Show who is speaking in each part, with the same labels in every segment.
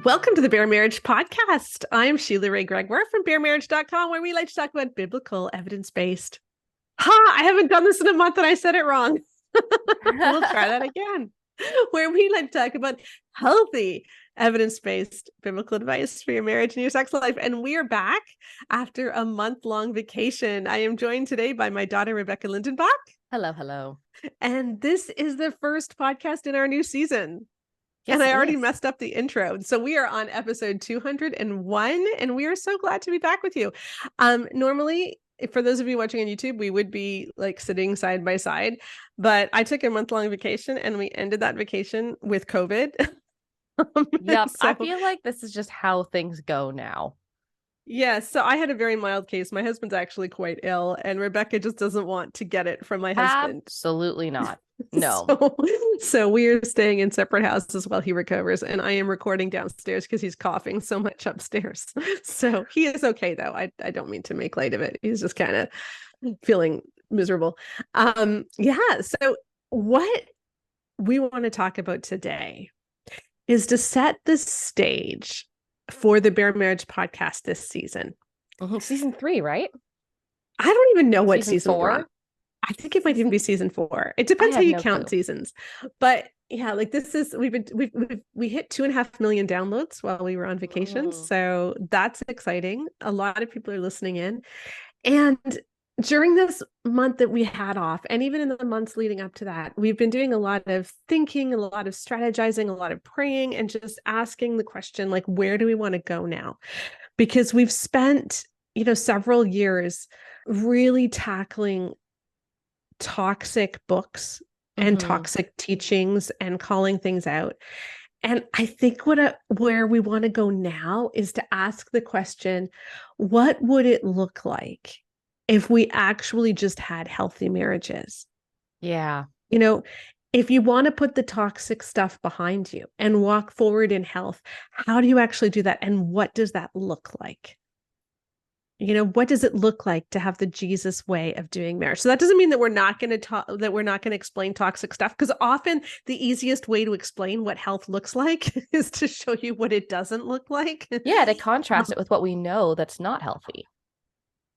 Speaker 1: Welcome to the Bare Marriage Podcast. I'm Sheila Ray Gregoire from baremarriage.com, where we like to talk about biblical, evidence-based. I haven't done this in a month and I said it wrong. We'll try that again. Where we like to talk about healthy, evidence-based biblical advice for your marriage and your sex life. And we are back after a month-long vacation. I am joined today by my daughter, Rebecca Lindenbach.
Speaker 2: Hello, hello.
Speaker 1: And this is the first podcast in our new season.
Speaker 2: Yes,
Speaker 1: and I already messed up the intro. So we are on episode 201, and we are so glad to be back with you. Normally, for those of you watching on YouTube, we would be like sitting side by side, but I took a month-long vacation and we ended that vacation with COVID.
Speaker 2: Yep. So, I feel like this is just how things go now.
Speaker 1: Yeah, so I had a very mild case. My husband's actually quite ill, and Rebecca just doesn't want to get it from my husband.
Speaker 2: Absolutely not. No.
Speaker 1: So we are staying in separate houses while he recovers, and I am recording downstairs because he's coughing so much upstairs. So he is okay, though. I don't mean to make light of it. He's just kind of feeling miserable. So what we want to talk about today is to set the stage for the Bare Marriage Podcast this season.
Speaker 2: Season 3, right?
Speaker 1: I don't even know what season
Speaker 2: 4?
Speaker 1: we're on. I think it might even be season 4. It depends how you count seasons. But yeah, like this is we hit 2.5 million downloads while we were on vacation. So that's exciting. A lot of people are listening in. And during this month that we had off, and even in the months leading up to that, we've been doing a lot of thinking, a lot of strategizing, a lot of praying, and just asking the question, like, where do we want to go now? Because we've spent, several years really tackling toxic books and toxic teachings and calling things out. And I think where we want to go now is to ask the question, what would it look like if we actually just had healthy marriages?
Speaker 2: Yeah.
Speaker 1: If you want to put the toxic stuff behind you and walk forward in health, how do you actually do that? And what does that look like? What does it look like to have the Jesus way of doing marriage? So that doesn't mean that we're not going to explain toxic stuff, because often the easiest way to explain what health looks like is to show you what it doesn't look like.
Speaker 2: Yeah, to contrast it with what we know that's not healthy.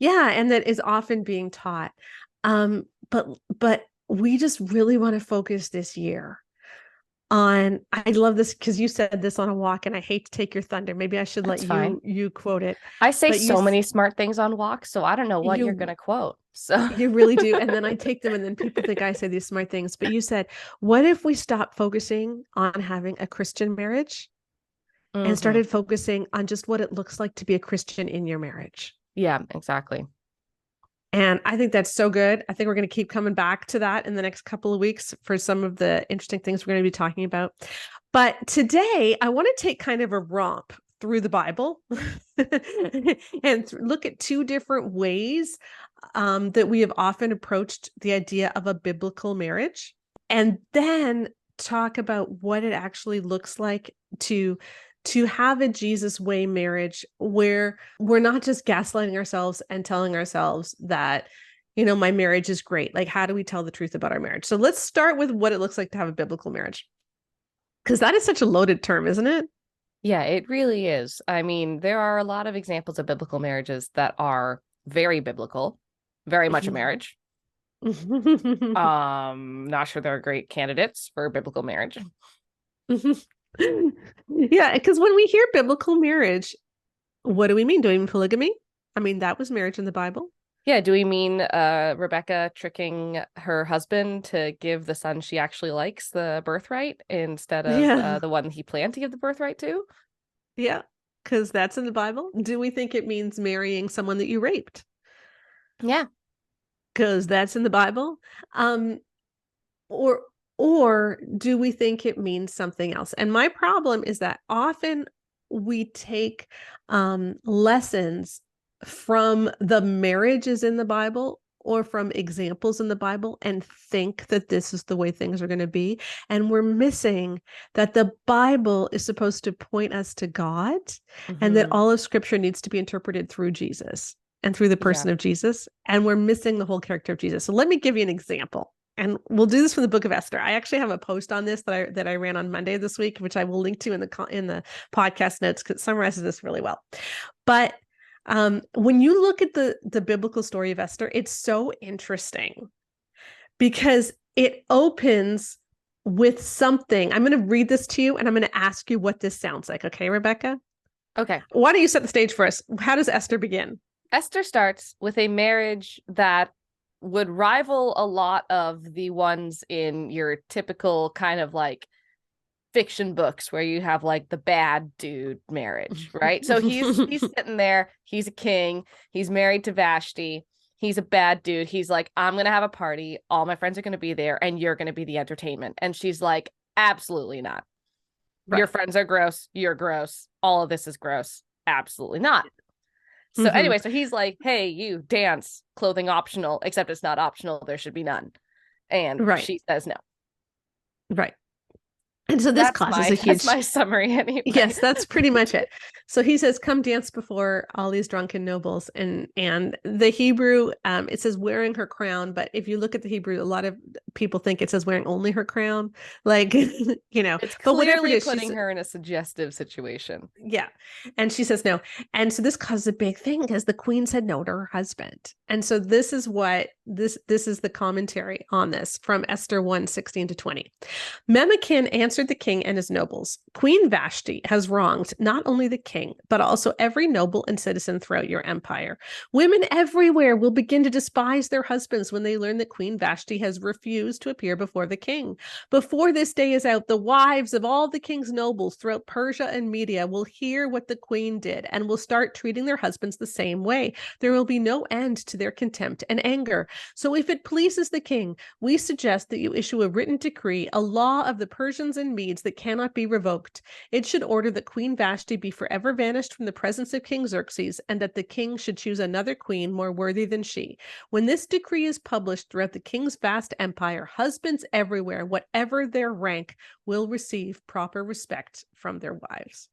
Speaker 1: Yeah, and that is often being taught. But we just really want to focus this year on, I love this because you said this on a walk, and I hate to take your thunder. Maybe I should let you quote it.
Speaker 2: I say so many smart things on walks, so I don't know what you're going to quote. So
Speaker 1: you really do. And then I take them, and then people think I say these smart things. But you said, what if we stopped focusing on having a Christian marriage and started focusing on just what it looks like to be a Christian in your marriage?
Speaker 2: Yeah, exactly.
Speaker 1: And I think that's so good. I think we're going to keep coming back to that in the next couple of weeks for some of the interesting things we're going to be talking about. But today, I want to take kind of a romp through the Bible and look at two different ways that we have often approached the idea of a biblical marriage, and then talk about what it actually looks like to have a Jesus way marriage where we're not just gaslighting ourselves and telling ourselves that, my marriage is great. Like, how do we tell the truth about our marriage? So let's start with what it looks like to have a biblical marriage, because that is such a loaded term, isn't it?
Speaker 2: Yeah, it really is. I mean, there are a lot of examples of biblical marriages that are very biblical, very much a marriage. Not sure they're great candidates for biblical marriage.
Speaker 1: Yeah, because when we hear biblical marriage, what do we mean? Do we mean polygamy? I mean, that was marriage in the Bible.
Speaker 2: Yeah, do we mean Rebecca tricking her husband to give the son she actually likes the birthright instead of the one he planned to give the birthright to?
Speaker 1: Yeah, because that's in the Bible. Do we think it means marrying someone that you raped?
Speaker 2: Yeah.
Speaker 1: Because that's in the Bible. Or do we think it means something else? And my problem is that often we take lessons from the marriages in the Bible or from examples in the Bible and think that this is the way things are going to be. And we're missing that the Bible is supposed to point us to God, and that all of Scripture needs to be interpreted through Jesus and through the person of Jesus. And we're missing the whole character of Jesus. So let me give you an example. and we'll do this from the book of Esther. I actually have a post on this that I ran on Monday this week, which I will link to in the podcast notes, because it summarizes this really well. But when you look at the biblical story of Esther, it's so interesting because it opens with something. I'm going to read this to you and I'm going to ask you what this sounds like. Okay, Rebecca?
Speaker 2: Okay.
Speaker 1: Why don't you set the stage for us? How does Esther begin?
Speaker 2: Esther starts with a marriage that would rival a lot of the ones in your typical kind of like fiction books where you have like the bad dude marriage, right? So he's sitting there, he's a king, he's married to Vashti, he's a bad dude. He's like, I'm gonna have a party, all my friends are gonna be there, and you're gonna be the entertainment. And she's like, absolutely not. Right. Your friends are gross, you're gross, all of this is gross, absolutely not. So anyway, so he's like, hey, you dance, clothing optional, except it's not optional, there should be none. And she says no.
Speaker 1: Right. And so this causes a huge...
Speaker 2: That's my summary anyway.
Speaker 1: Yes, that's pretty much it. So he says, come dance before all these drunken nobles. And the Hebrew, it says wearing her crown. But if you look at the Hebrew, a lot of people think it says wearing only her crown. Like, you know.
Speaker 2: It's clearly putting her in a suggestive situation.
Speaker 1: Yeah. And she says no. And so this causes a big thing because the queen said no to her husband. And so this is what, this is the commentary on this from Esther 1:16-20. Memucan answered the king and his nobles, Queen Vashti has wronged not only the king, but also every noble and citizen throughout your empire. Women everywhere will begin to despise their husbands when they learn that Queen Vashti has refused to appear before the king. Before this day is out, the wives of all the king's nobles throughout Persia and Media will hear what the queen did and will start treating their husbands the same way. There will be no end to their contempt and anger. So if it pleases the king, we suggest that you issue a written decree, a law of the Persians and Medes that cannot be revoked. It should order that Queen Vashti be forever vanished from the presence of King Xerxes, and that the king should choose another queen more worthy than she. When this decree is published throughout the king's vast empire, husbands everywhere, whatever their rank, will receive proper respect from their wives.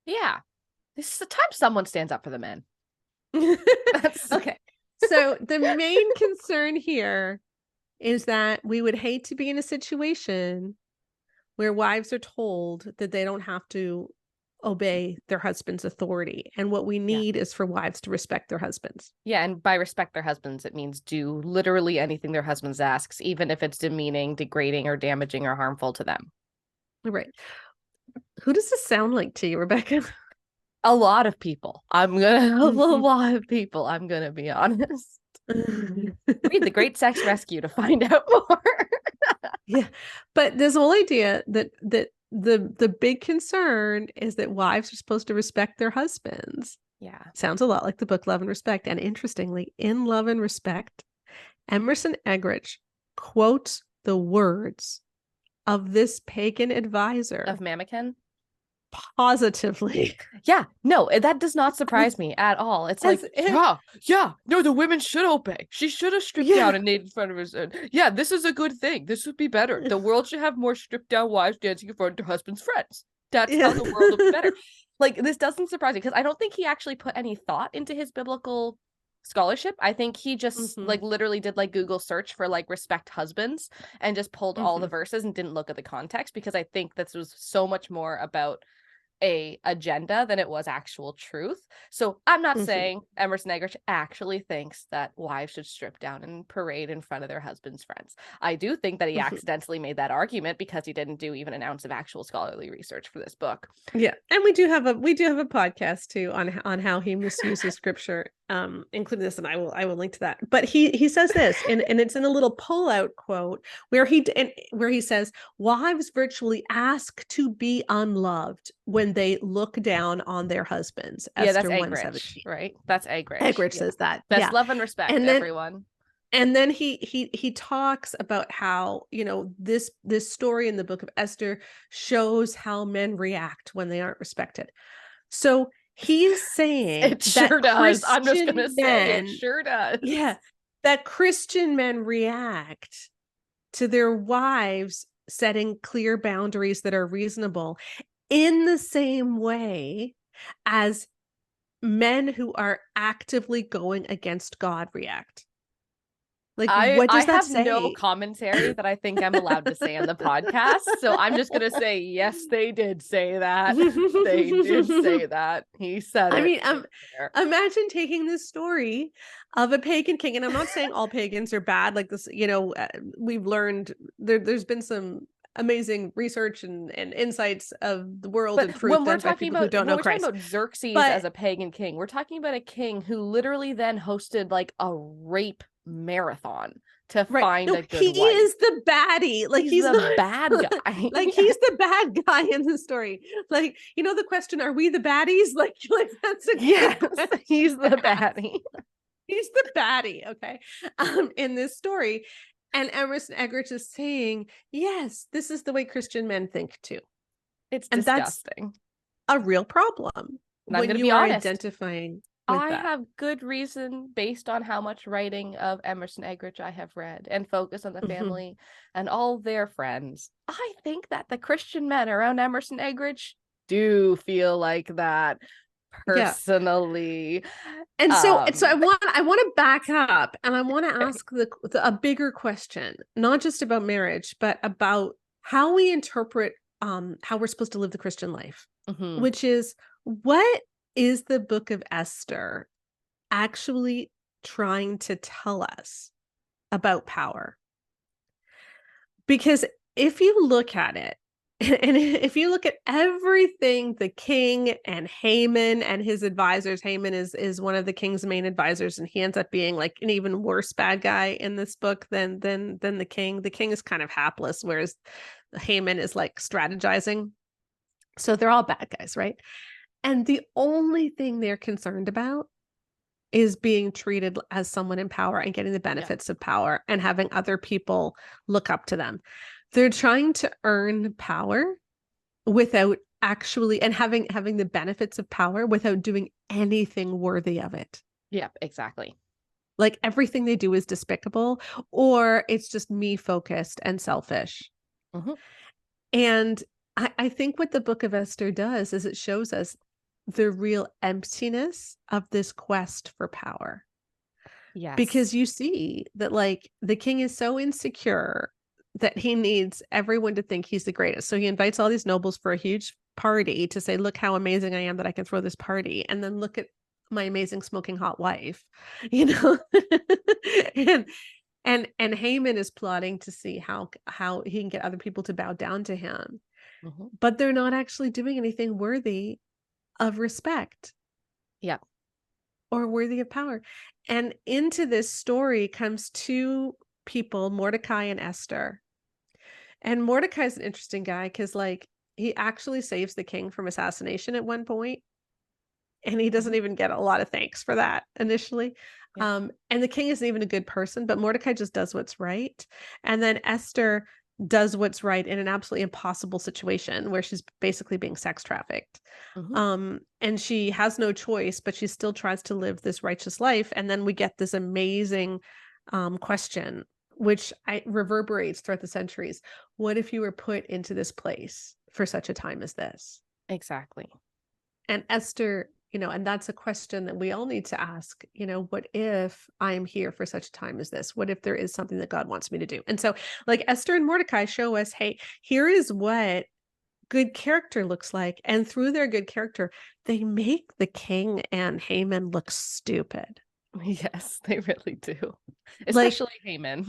Speaker 2: Yeah. This is the time someone stands up for the men.
Speaker 1: Okay. So the main concern here is that we would hate to be in a situation where wives are told that they don't have to obey their husband's authority. And what we need is for wives to respect their husbands.
Speaker 2: Yeah, and by respect their husbands, it means do literally anything their husbands asks, even if it's demeaning, degrading, or damaging or harmful to them.
Speaker 1: Right. Who does this sound like to you, Rebecca?
Speaker 2: A lot of people. A lot of people, I'm gonna be honest. Read The Great Sex Rescue to find out more.
Speaker 1: Yeah, but this whole idea that the big concern is that wives are supposed to respect their husbands.
Speaker 2: Yeah,
Speaker 1: sounds a lot like the book Love and Respect. And interestingly, in Love and Respect, Emerson Eggerichs quotes the words of this pagan advisor
Speaker 2: of Memucan.
Speaker 1: Positively.
Speaker 2: Yeah, no, that does not surprise me at all. It's like, no, the women should obey. She should have stripped down and made in front of her. Yeah, this is a good thing. This would be better. The world should have more stripped down wives dancing in front of their husband's friends. That's how the world would be better. Like, this doesn't surprise me because I don't think he actually put any thought into his biblical scholarship. I think he just like literally did like Google search for like respect husbands and just pulled all the verses and didn't look at the context, because I think this was so much more about a agenda than it was actual truth. So I'm not saying Emerson Eggerichs actually thinks that wives should strip down and parade in front of their husband's friends. I do think that he accidentally made that argument because he didn't do even an ounce of actual scholarly research for this book.
Speaker 1: Yeah, and we do have a podcast too on how he misuses scripture, including this, and I will link to that. But he says this, and it's in a little pullout quote where he says, wives virtually ask to be unloved when they look down on their husbands.
Speaker 2: Yeah, that's Eggerichs, right? That's Eggerichs.
Speaker 1: Eggerichs says that.
Speaker 2: That's Love and Respect, and then, everyone.
Speaker 1: And then he talks about how, you know, this story in the book of Esther shows how men react when they aren't respected. So he's saying
Speaker 2: it sure does. I'm just gonna say it sure does.
Speaker 1: Yeah, that Christian men react to their wives setting clear boundaries that are reasonable in the same way as men who are actively going against God react. Like, what does that say?
Speaker 2: I have no commentary that I think I'm allowed to say on the podcast. So I'm just going to say, yes, they did say that. They did say that. He said it.
Speaker 1: I mean, imagine taking this story of a pagan king. And I'm not saying all pagans are bad. Like this, we've learned there's been some amazing research and insights of the world and truth done by people who don't know Christ.
Speaker 2: When we're talking about Xerxes as a pagan king, we're talking about a king who literally then hosted like a rape marathon to find a good wife.
Speaker 1: He is the baddie. Like he's
Speaker 2: the bad guy.
Speaker 1: Like he's the bad guy in the story. Like, the question, are we the baddies? Like that's
Speaker 2: he's the baddie.
Speaker 1: He's the baddie, okay, in this story. And Emerson Eggerichs is saying, yes, this is the way Christian men think too.
Speaker 2: It's disgusting.
Speaker 1: That's a real problem when you are identifying.
Speaker 2: I have good reason based on how much writing of Emerson Eggerichs I have read and focus on the family and all their friends. I think that the Christian men around Emerson Eggerichs do feel like that personally.
Speaker 1: And so I want to back up and I want to ask a bigger question, not just about marriage, but about how we interpret how we're supposed to live the Christian life, which is, what is the book of Esther actually trying to tell us about power? Because if you look at it, and if you look at everything the king and Haman and his advisors, Haman is one of the king's main advisors, and he ends up being like an even worse bad guy in this book than the king. The king is kind of hapless, whereas Haman is like strategizing. So they're all bad guys, right? And the only thing they're concerned about is being treated as someone in power and getting the benefits of power and having other people look up to them. They're trying to earn power without actually, and having the benefits of power without doing anything worthy of it.
Speaker 2: Yep, exactly.
Speaker 1: Like everything they do is despicable, or it's just me focused and selfish. And I think what the book of Esther does is it shows us the real emptiness of this quest for power.
Speaker 2: Yes.
Speaker 1: Because you see that like the king is so insecure that he needs everyone to think he's the greatest. So he invites all these nobles for a huge party to say, look how amazing I am that I can throw this party. And then look at my amazing smoking hot wife, and Haman is plotting to see how he can get other people to bow down to him. But they're not actually doing anything worthy of respect. Or worthy of power. And into this story comes two people, Mordecai and Esther. And Mordecai is an interesting guy because like he actually saves the king from assassination at one point, and he doesn't even get a lot of thanks for that initially. And the king isn't even a good person, but Mordecai just does what's right. And then Esther does what's right in an absolutely impossible situation where she's basically being sex trafficked. And she has no choice, but she still tries to live this righteous life. And then we get this amazing question, which reverberates throughout the centuries. What if you were put into this place for such a time as this?
Speaker 2: Exactly.
Speaker 1: And Esther, and that's a question that we all need to ask, what if I'm here for such a time as this? What if there is something that God wants me to do? And so like Esther and Mordecai show us, hey, here is what good character looks like. And through their good character, they make the king and Haman look stupid.
Speaker 2: Yes, they really do. Especially Haman.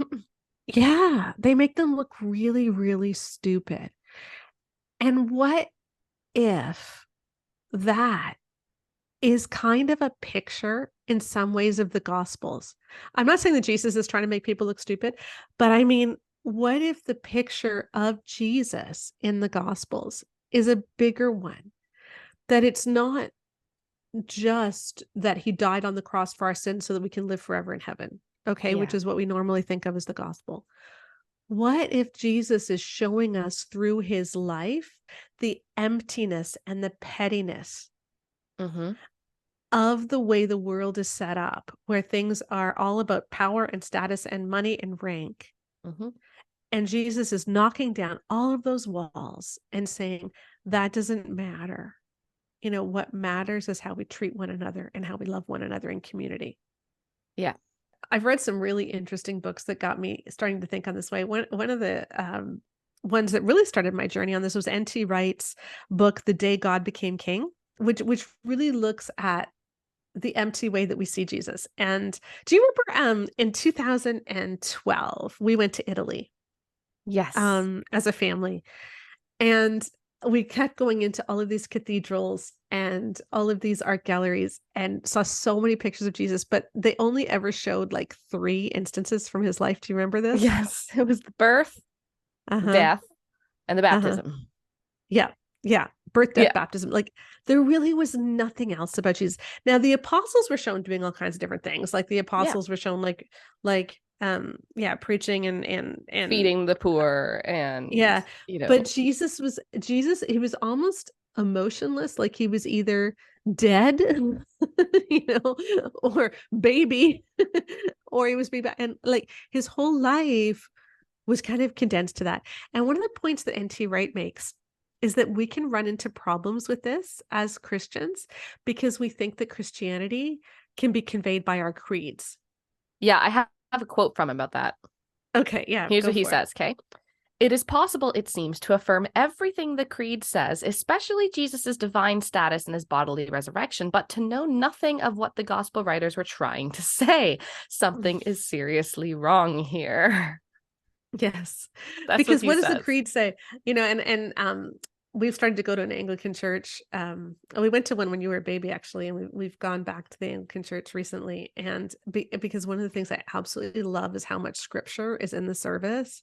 Speaker 1: Yeah, they make them look really, really stupid. And what if that is kind of a picture in some ways of the Gospels? I'm not saying that Jesus is trying to make people look stupid, but I mean, what if the picture of Jesus in the Gospels is a bigger one? That it's not just that he died on the cross for our sins so that we can live forever in heaven, okay, which is what we normally think of as the gospel. What if Jesus is showing us through his life the emptiness and the pettiness of the way the world is set up, where things are all about power and status and money and rank? And Jesus is knocking down all of those walls and saying, that doesn't matter. What matters is how we treat one another and how we love one another in community. I've read some really interesting books that got me starting to think on this way. One of the ones that really started my journey on this was N.T. Wright's book, The Day God Became King, which really looks at the empty way that we see Jesus. And do you remember in 2012 we went to Italy?
Speaker 2: Yes.
Speaker 1: As a family, and we kept going into all of these cathedrals and all of these art galleries and saw so many pictures of Jesus, but they only ever showed like 3 instances from his life. Do you remember this?
Speaker 2: Yes, it was the birth, death, and the baptism.
Speaker 1: Yeah. Yeah. Birth, death,
Speaker 2: Yeah.
Speaker 1: baptism. Like there really was nothing else about Jesus. Now the apostles were shown doing all kinds of different things. Like the apostles were shown preaching and
Speaker 2: feeding the poor and
Speaker 1: but Jesus, he was almost emotionless. Like he was either dead, or baby, or he was baby. And like his whole life was kind of condensed to that. And one of the points that N.T. Wright makes is that we can run into problems with this as Christians because we think that Christianity can be conveyed by our creeds.
Speaker 2: Yeah, I have a quote from him about that.
Speaker 1: Okay, yeah.
Speaker 2: Here's what he says, okay? It is possible, it seems, to affirm everything the creed says, especially Jesus's divine status and his bodily resurrection, but to know nothing of what the gospel writers were trying to say. Something is seriously wrong here.
Speaker 1: Yes.
Speaker 2: That's
Speaker 1: because what does the creed say? We've started to go to an Anglican church. We went to one when you were a baby, actually, and we've gone back to the Anglican church recently. And because one of the things I absolutely love is how much scripture is in the service.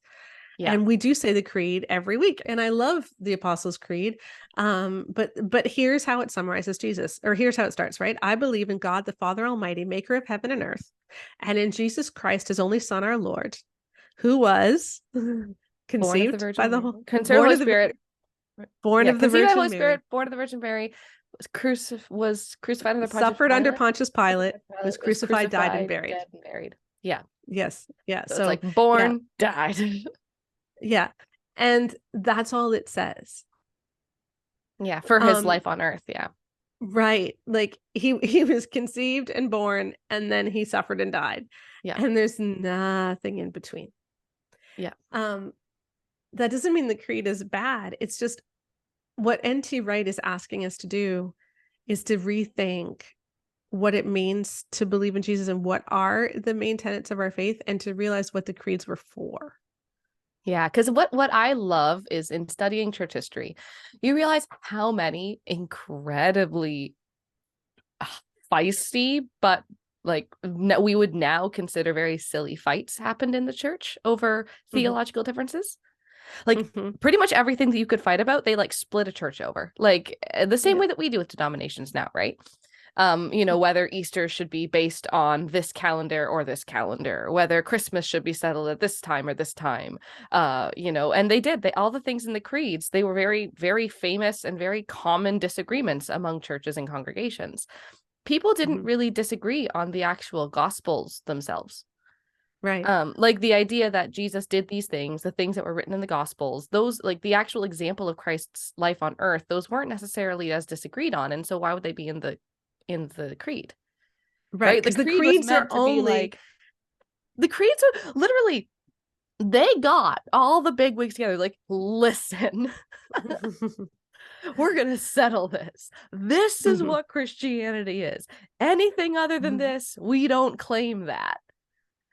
Speaker 1: Yeah. And we do say the creed every week. And I love the Apostles' Creed. But here's how it summarizes Jesus, or here's how it starts, right? I believe in God, the Father Almighty, maker of heaven and earth, and in Jesus Christ, his only Son, our Lord, who was conceived by the
Speaker 2: Holy Spirit,
Speaker 1: born of the Virgin Mary, Spirit,
Speaker 2: born of the Virgin Mary, was crucified under
Speaker 1: suffered under Pontius Pilate, was crucified, died, and buried.
Speaker 2: Yeah.
Speaker 1: Yes. Yeah.
Speaker 2: So it's like born, died.
Speaker 1: Yeah. And that's all it says.
Speaker 2: Yeah, for his life on earth. Yeah.
Speaker 1: Right. Like he was conceived and born, and then he suffered and died.
Speaker 2: Yeah.
Speaker 1: And there's nothing in between.
Speaker 2: Yeah.
Speaker 1: That doesn't mean the creed is bad. It's just what N.T. Wright is asking us to do is to rethink what it means to believe in Jesus and what are the main tenets of our faith, and to realize what the creeds were for.
Speaker 2: Yeah, because what I love is in studying church history, you realize how many incredibly feisty, but like we would now consider very silly fights happened in the church over theological differences. Like pretty much everything that you could fight about, they like split a church over, like the same way that we do with denominations now, right? Whether Easter should be based on this calendar or this calendar, whether Christmas should be settled at this time or this time, and all the things in the creeds, they were very, very famous and very common disagreements among churches and congregations. People didn't really disagree on the actual gospels themselves.
Speaker 1: Right.
Speaker 2: Like the idea that Jesus did these things, the things that were written in the gospels, those like the actual example of Christ's life on earth, those weren't necessarily as disagreed on. And so why would they be in the creed?
Speaker 1: Right. Because the creeds are only
Speaker 2: the creeds are literally, they got all the big wigs together, like, listen, we're gonna settle this. This is what Christianity is. Anything other than this, we don't claim that.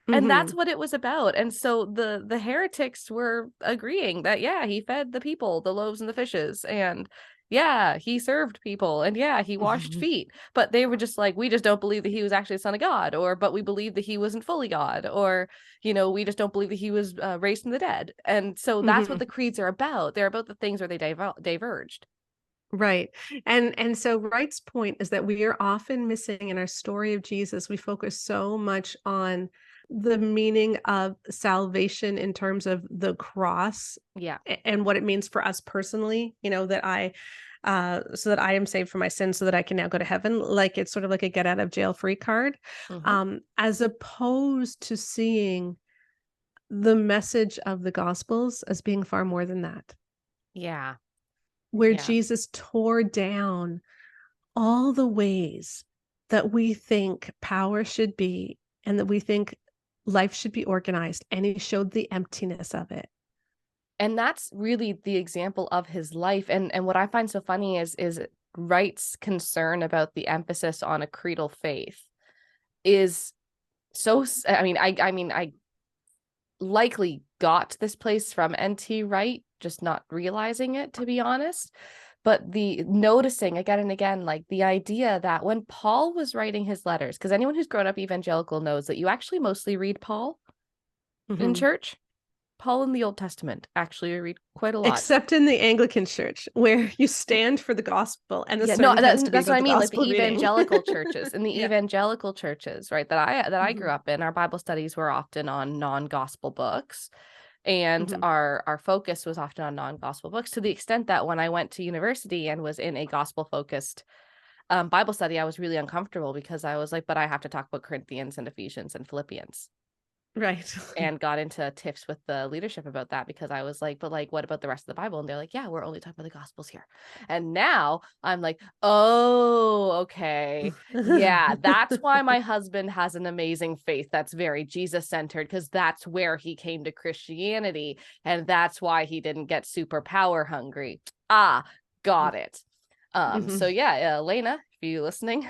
Speaker 2: And that's what it was about. And so the heretics were agreeing that, yeah, he fed the people, the loaves and the fishes, and yeah, he served people, and yeah, he washed feet. But they were just like, we just don't believe that he was actually the Son of God, but we believe that he wasn't fully God, or, we just don't believe that he was raised from the dead. And so that's what the creeds are about. They're about the things where they diverged.
Speaker 1: Right. And so Wright's point is that we are often missing in our story of Jesus. We focus so much on the meaning of salvation in terms of the cross, and what it means for us personally, that I am saved from my sins so that I can now go to heaven. Like it's sort of like a get out of jail free card, as opposed to seeing the message of the Gospels as being far more than that.
Speaker 2: Yeah.
Speaker 1: Where Jesus tore down all the ways that we think power should be and that we think life should be organized, and he showed the emptiness of it.
Speaker 2: And that's really the example of his life. And what I find so funny is Wright's concern about the emphasis on a creedal faith is so, I likely got this place from N.T. Wright, just not realizing it, to be honest. But the noticing again and again, like the idea that when Paul was writing his letters, because anyone who's grown up evangelical knows that you actually mostly read Paul in church. Paul in the Old Testament, actually, I read quite a lot.
Speaker 1: Except in the Anglican Church, where you stand for the gospel, and the sermon tends to be
Speaker 2: that's what I mean. Like the
Speaker 1: reading.
Speaker 2: evangelical churches, in the evangelical churches, right? That I grew up in, our Bible studies were often on non-gospel books, and our focus was often on non-gospel books. To the extent that when I went to university and was in a gospel-focused Bible study, I was really uncomfortable because I was like, but I have to talk about Corinthians and Ephesians and Philippians.
Speaker 1: Right.
Speaker 2: And got into tiffs with the leadership about that, because I was like, but like, what about the rest of the Bible? And they're like, yeah, we're only talking about the gospels here. And now I'm like, oh, okay. Yeah, that's why my husband has an amazing faith that's very Jesus centered, because that's where he came to Christianity. And that's why he didn't get super power hungry. Ah, got it. So yeah, Elena, if you listening,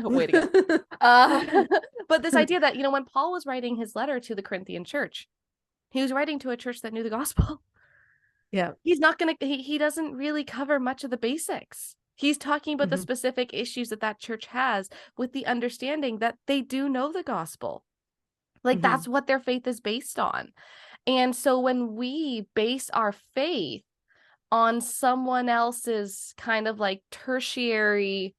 Speaker 2: way to go. But this idea that, when Paul was writing his letter to the Corinthian church, he was writing to a church that knew the gospel.
Speaker 1: Yeah.
Speaker 2: He's not going to, he doesn't really cover much of the basics. He's talking about the specific issues that church has, with the understanding that they do know the gospel. Like that's what their faith is based on. And so when we base our faith on someone else's kind of like tertiary,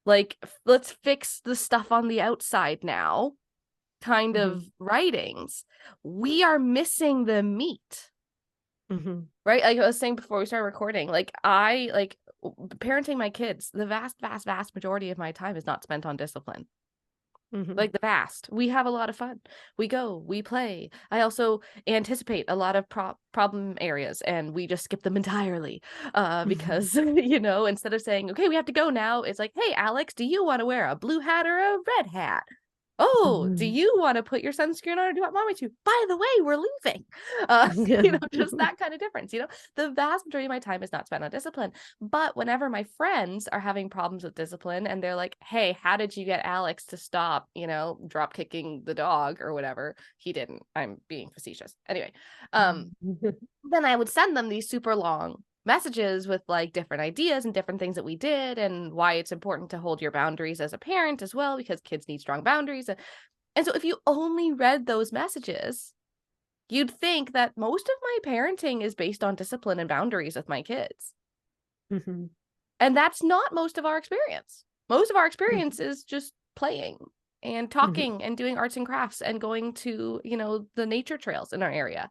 Speaker 2: like, let's fix the stuff on the outside now kind of writings, we are missing the meat. Right? Like I was saying before we started recording, like I like parenting my kids, the vast majority of my time is not spent on discipline. Like the vast. We have a lot of fun. We go, we play. I also anticipate a lot of problem areas, and we just skip them entirely because, instead of saying, okay, we have to go now, it's like, hey, Alex, do you want to wear a blue hat or a red hat? Oh, do you want to put your sunscreen on, or do you want mommy to? By the way, we're leaving. Just that kind of difference. The vast majority of my time is not spent on discipline. But whenever my friends are having problems with discipline and they're like, hey, how did you get Alex to stop, drop kicking the dog or whatever? He didn't. I'm being facetious. Anyway, then I would send them these super long messages with like different ideas and different things that we did, and why it's important to hold your boundaries as a parent as well, because kids need strong boundaries. And so if you only read those messages, you'd think that most of my parenting is based on discipline and boundaries with my kids. And that's not most of our experience. Most of our experience is just playing and talking and doing arts and crafts and going to, the nature trails in our area.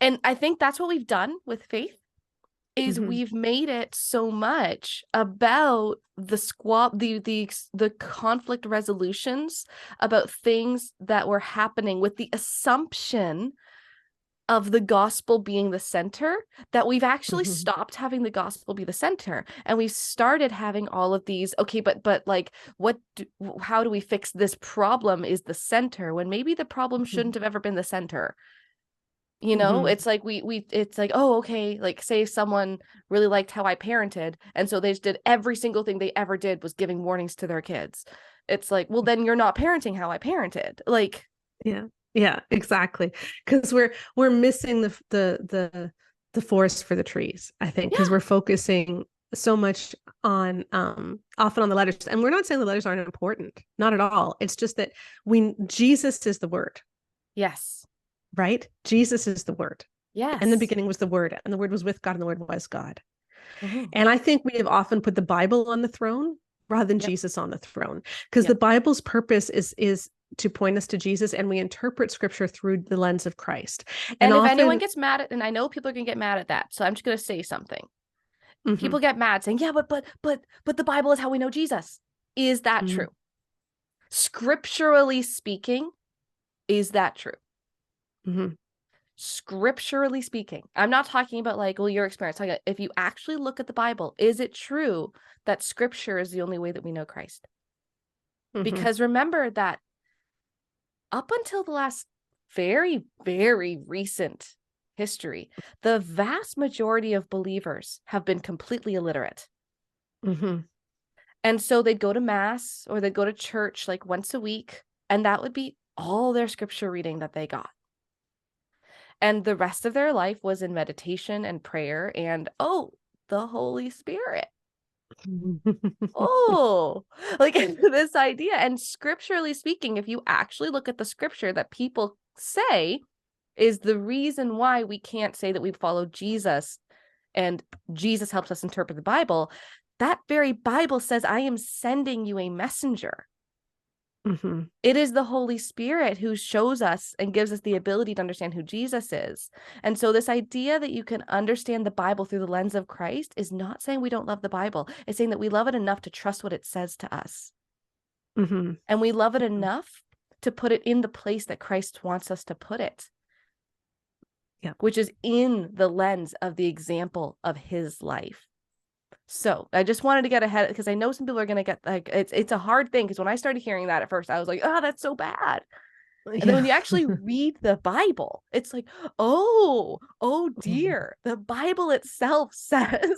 Speaker 2: And I think that's what we've done with faith, is we've made it so much about the conflict resolutions about things that were happening, with the assumption of the gospel being the center, that we've actually stopped having the gospel be the center, and we started having all of these, okay, but like, how do we fix this problem is the center, when maybe the problem shouldn't have ever been the center. It's like it's like, oh, okay, like say someone really liked how I parented, and so they just did every single thing they ever did was giving warnings to their kids. It's like, well, then you're not parenting how I parented. Like,
Speaker 1: yeah, exactly. Because we're missing the forest for the trees, I think, because we're focusing so much on often on the letters, and we're not saying the letters aren't important, not at all. It's just that Jesus is the word.
Speaker 2: Yes.
Speaker 1: Right? Jesus is the word.
Speaker 2: Yes.
Speaker 1: In the beginning was the word, and the word was with God, and the word was God. And I think we have often put the Bible on the throne rather than Jesus on the throne, because the Bible's purpose is to point us to Jesus, and we interpret scripture through the lens of Christ.
Speaker 2: And if anyone gets mad at, and I know people are going to get mad at that, so I'm just going to say something. People get mad saying, yeah, but the Bible is how we know Jesus. Is that true? Scripturally speaking, is that true? Scripturally speaking, I'm not talking about like, well, your experience. If you actually look at the Bible, is it true that scripture is the only way that we know Christ? Because remember that up until the last very, very recent history, the vast majority of believers have been completely illiterate.
Speaker 1: Mm-hmm.
Speaker 2: And so they'd go to mass or they'd go to church like once a week, and that would be all their scripture reading that they got. And the rest of their life was in meditation and prayer and, oh, the Holy Spirit. Oh, like this idea. And scripturally speaking, if you actually look at the scripture that people say is the reason why we can't say that we follow Jesus and Jesus helps us interpret the Bible, that very Bible says, I am sending you a messenger.
Speaker 1: Mm-hmm.
Speaker 2: It is the Holy Spirit who shows us and gives us the ability to understand who Jesus is. And so this idea that you can understand the Bible through the lens of Christ is not saying we don't love the Bible. It's saying that we love it enough to trust what it says to us.
Speaker 1: Mm-hmm.
Speaker 2: And we love it enough to put it in the place that Christ wants us to put it.
Speaker 1: Yeah.
Speaker 2: Which is in the lens of the example of his life. So I just wanted to get ahead because I know some people are going to get like, it's a hard thing. Because when I started hearing that at first, I was like, oh, that's so bad. And then when you actually read the Bible, it's like, oh dear, the Bible itself says.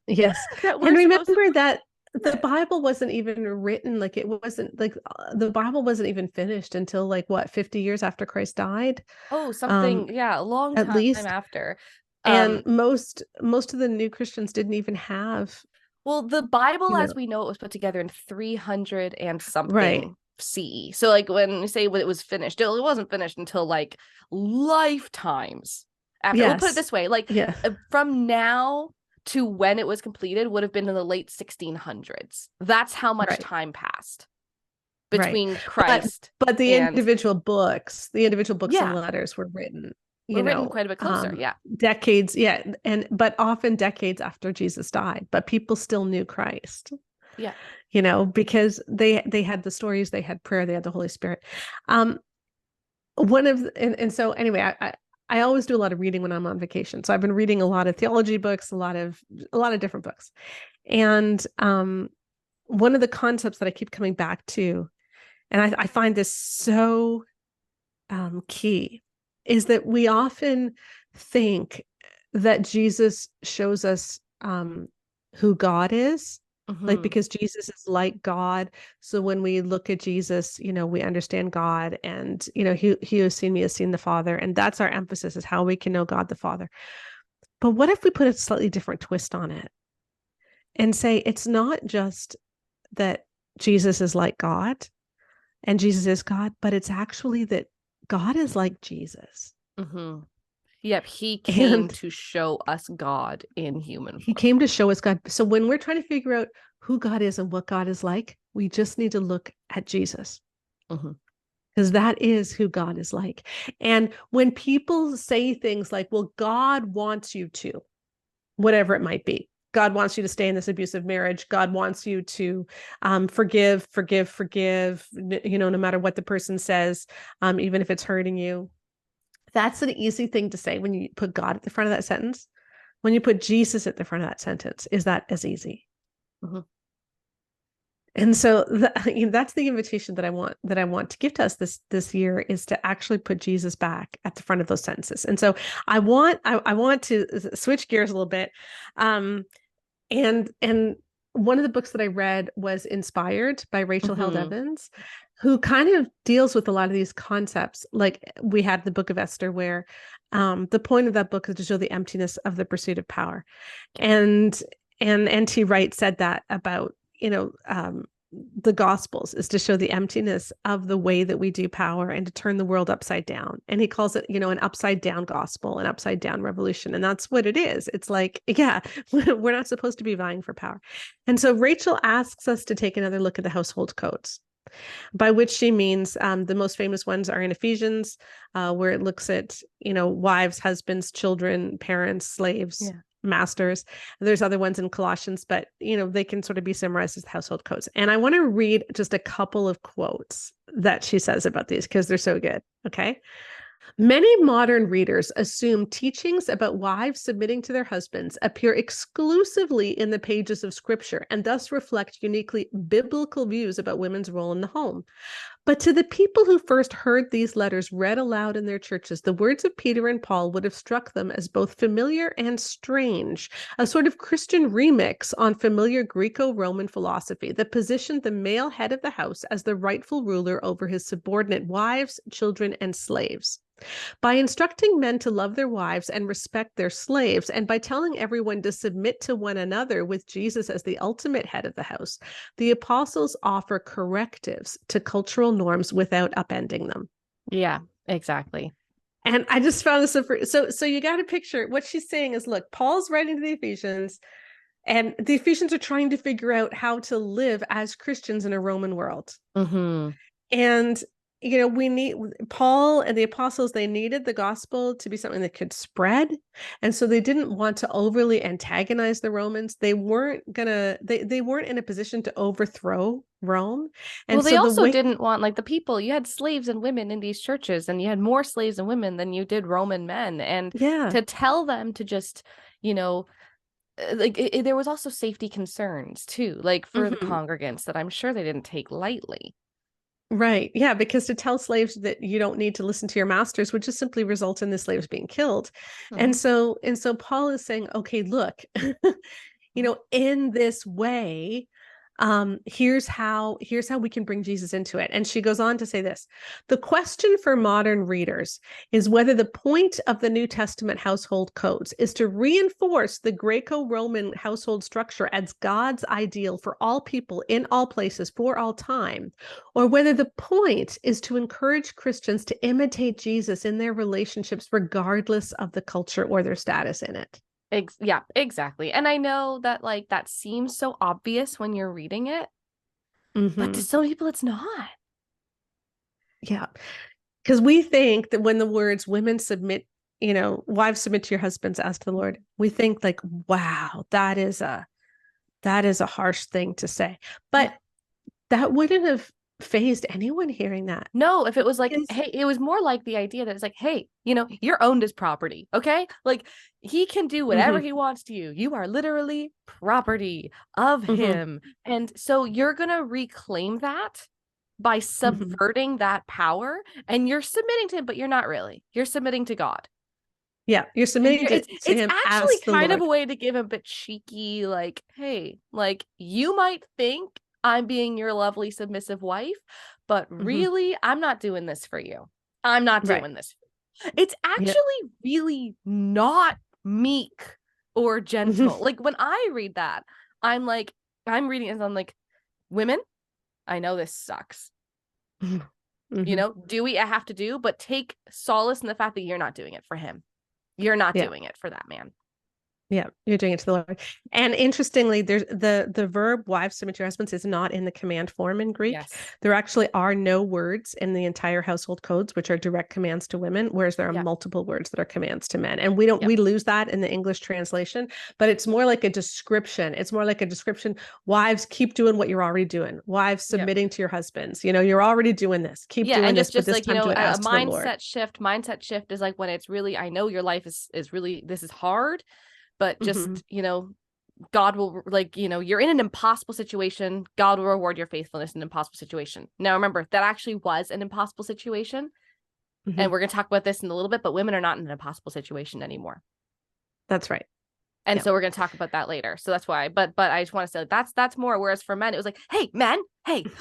Speaker 1: Yes.
Speaker 2: That
Speaker 1: And remember that the Bible wasn't even written, like it wasn't like the Bible wasn't even finished until like what, 50 years after Christ died?
Speaker 2: Oh, something, yeah, a long
Speaker 1: at
Speaker 2: time
Speaker 1: least
Speaker 2: after.
Speaker 1: And most of the new Christians didn't even have.
Speaker 2: Well, the Bible, as we know, it was put together in 300 and something
Speaker 1: right.
Speaker 2: CE. So, like when you say when it was finished, it wasn't finished until like lifetimes after. We'll put it this way: like from now to when it was completed would have been in the late 1600s. That's how much time passed between Christ.
Speaker 1: But the individual books and letters were written.
Speaker 2: Written quite a bit closer,
Speaker 1: decades, but often decades after Jesus died, but people still knew Christ.
Speaker 2: Yeah.
Speaker 1: Because they had the stories, they had prayer, they had the Holy Spirit. So anyway, I always do a lot of reading when I'm on vacation. So I've been reading a lot of theology books, a lot of different books. And one of the concepts that I keep coming back to, and I find this so key, is that we often think that Jesus shows us who God is, like because Jesus is like God. So when we look at Jesus, we understand God, and he who has seen me has seen the Father, and that's our emphasis, is how we can know God the Father. But what if we put a slightly different twist on it and say it's not just that Jesus is like God and Jesus is God, but it's actually that God is like Jesus.
Speaker 2: Mm-hmm. Yep, he came to show us God in human form.
Speaker 1: He came to show us God. So when we're trying to figure out who God is and what God is like, we just need to look at Jesus. Because that is who God is like. And when people say things like, well, God wants you to, whatever it might be, God wants you to stay in this abusive marriage. God wants you to forgive, no matter what the person says, even if it's hurting you. That's an easy thing to say when you put God at the front of that sentence. When you put Jesus at the front of that sentence, is that as easy? And so that's the invitation that I want to give to us this year, is to actually put Jesus back at the front of those sentences. And so I want to switch gears a little bit. And one of the books that I read was Inspired by Rachel Held Evans, who kind of deals with a lot of these concepts. Like we had the book of Esther, where the point of that book is to show the emptiness of the pursuit of power. And N.T. Wright said that about, the Gospels is to show the emptiness of the way that we do power and to turn the world upside down. And he calls it, an upside down gospel, an upside down revolution. And that's what it is. It's like, we're not supposed to be vying for power. And so Rachel asks us to take another look at the household codes, by which she means the most famous ones are in Ephesians, where it looks at, wives, husbands, children, parents, slaves, masters. There's other ones in Colossians, but they can sort of be summarized as household codes. And I want to read just a couple of quotes that she says about these because they're so good. Okay. Many modern readers assume teachings about wives submitting to their husbands appear exclusively in the pages of Scripture and thus reflect uniquely biblical views about women's role in the home. But to the people who first heard these letters read aloud in their churches, the words of Peter and Paul would have struck them as both familiar and strange, a sort of Christian remix on familiar Greco-Roman philosophy that positioned the male head of the house as the rightful ruler over his subordinate wives, children, and slaves. By instructing men to love their wives and respect their slaves, and by telling everyone to submit to one another with Jesus as the ultimate head of the house, the apostles offer correctives to cultural norms without upending them.
Speaker 2: Yeah, exactly.
Speaker 1: And I just found this so you got to picture what she's saying is, look, Paul's writing to the Ephesians, and the Ephesians are trying to figure out how to live as Christians in a Roman world.
Speaker 2: Mm-hmm.
Speaker 1: And we need Paul and the apostles, they needed the gospel to be something that could spread. And so they didn't want to overly antagonize the Romans. They weren't they weren't in a position to overthrow Rome. And
Speaker 2: well, they also didn't want, like, the people, you had slaves and women in these churches, and you had more slaves and women than you did Roman men. And to tell them to just, there was also safety concerns too, like for the congregants that I'm sure they didn't take lightly.
Speaker 1: Right. Yeah. Because to tell slaves that you don't need to listen to your masters would just simply result in the slaves being killed. And so Paul is saying, okay, look, in this way, here's how we can bring Jesus into it. And she goes on to say this: the question for modern readers is whether the point of the New Testament household codes is to reinforce the Greco-Roman household structure as God's ideal for all people in all places for all time, or whether the point is to encourage Christians to imitate Jesus in their relationships regardless of the culture or their status in it.
Speaker 2: Yeah, exactly. And I know that, like, that seems so obvious when you're reading it, but to some people it's not.
Speaker 1: Yeah. Because we think that when the words women submit, wives submit to your husbands as to the Lord, we think like, wow, that is a harsh thing to say. But that wouldn't have fazed anyone hearing that.
Speaker 2: No, if it was like, hey, it was more like the idea that it's like, hey, you're owned as property, okay? Like, he can do whatever he wants to you. You are literally property of him. And so you're going to reclaim that by subverting that power, and you're submitting to him, but you're not really. You're submitting to God.
Speaker 1: Yeah, you're submitting to him.
Speaker 2: It's actually kind of a way to give him a bit cheeky, like, hey, like, you might think I'm being your lovely submissive wife, but really, I'm not doing this for you. I'm not doing this. It's actually really not meek or gentle. Like, when I read that, I'm reading it and I'm like, women, I know this sucks. Do we have to do, but take solace in the fact that you're not doing it for him. You're not doing it for that man.
Speaker 1: Yeah, you're doing it to the Lord. And interestingly, there's the verb wives submit to your husbands is not in the command form in Greek.
Speaker 2: Yes.
Speaker 1: There actually are no words in the entire household codes which are direct commands to women, whereas there are multiple words that are commands to men. And we lose that in the English translation, but it's more like a description. It's more like a description. Wives, keep doing what you're already doing. Wives submitting to your husbands. You're already doing this. Keep doing this.
Speaker 2: Just like, a mindset shift is like when it's really, I know your life is really, this is hard. But just, God will, like, you're in an impossible situation. God will reward your faithfulness in an impossible situation. Now, remember, that actually was an impossible situation. And we're going to talk about this in a little bit, but women are not in an impossible situation anymore.
Speaker 1: That's right.
Speaker 2: And so we're going to talk about that later. So that's why, but I just want to say, like, that's more. Whereas for men, it was like, hey, men,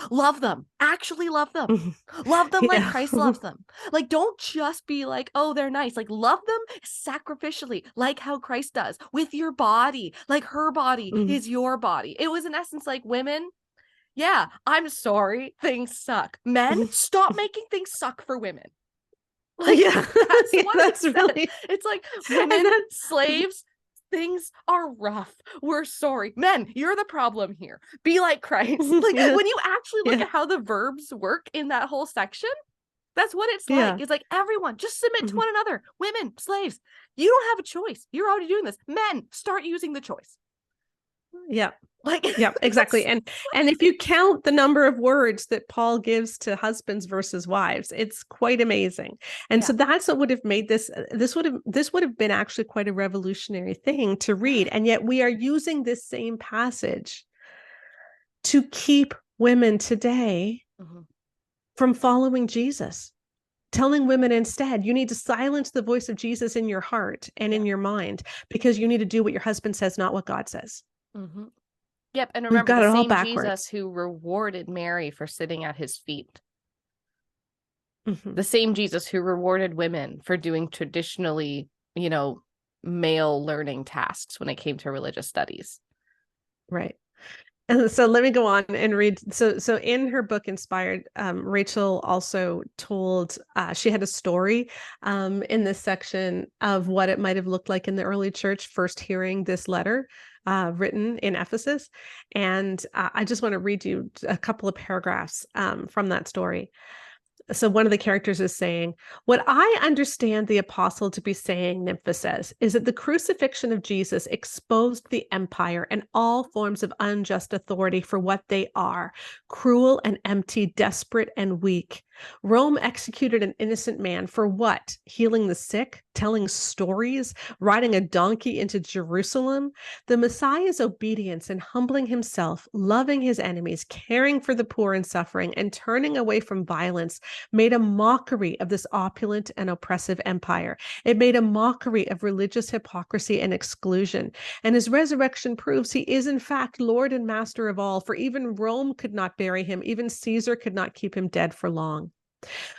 Speaker 2: love them. Actually love them. Love them like Christ loves them. Like, don't just be like, oh, they're nice. Like, love them sacrificially, like how Christ does with your body. Like, her body is your body. It was in essence like, women, I'm sorry, things suck. Men, stop making things suck for women. Like, that's really, it's like, women, slaves, things are rough. We're sorry. Men, you're the problem here. Be like Christ. Like, when you actually look at how the verbs work in that whole section, that's what it's like. It's like, everyone, just submit to one another. Women, slaves, you don't have a choice. You're already doing this. Men, start using the choice.
Speaker 1: Yeah. Exactly. And if you count the number of words that Paul gives to husbands versus wives, it's quite amazing. And so that's what would have made this would have been actually quite a revolutionary thing to read. And yet we are using this same passage to keep women today from following Jesus, telling women instead, you need to silence the voice of Jesus in your heart and in your mind, because you need to do what your husband says, not what God says.
Speaker 2: Mm-hmm. Yep. And
Speaker 1: We've
Speaker 2: remember,
Speaker 1: got
Speaker 2: the
Speaker 1: it all
Speaker 2: same
Speaker 1: backwards.
Speaker 2: Jesus who rewarded Mary for sitting at his feet.
Speaker 1: Mm-hmm.
Speaker 2: The same Jesus who rewarded women for doing traditionally, male learning tasks when it came to religious studies.
Speaker 1: Right. And so let me go on and read. So in her book Inspired, Rachel also told, she had a story in this section of what it might have looked like in the early church first hearing this letter written in Ephesus. And I just want to read you a couple of paragraphs from that story. So one of the characters is saying, what I understand the apostle to be saying, Nympha says, is that the crucifixion of Jesus exposed the empire and all forms of unjust authority for what they are: cruel and empty, desperate and weak. Rome executed an innocent man for what? Healing the sick, telling stories, riding a donkey into Jerusalem. The Messiah's obedience and humbling himself, loving his enemies, caring for the poor and suffering, and turning away from violence made a mockery of this opulent and oppressive empire. It made a mockery of religious hypocrisy and exclusion. And his resurrection proves he is in fact Lord and Master of all, for even Rome could not bury him. Even Caesar could not keep him dead for long.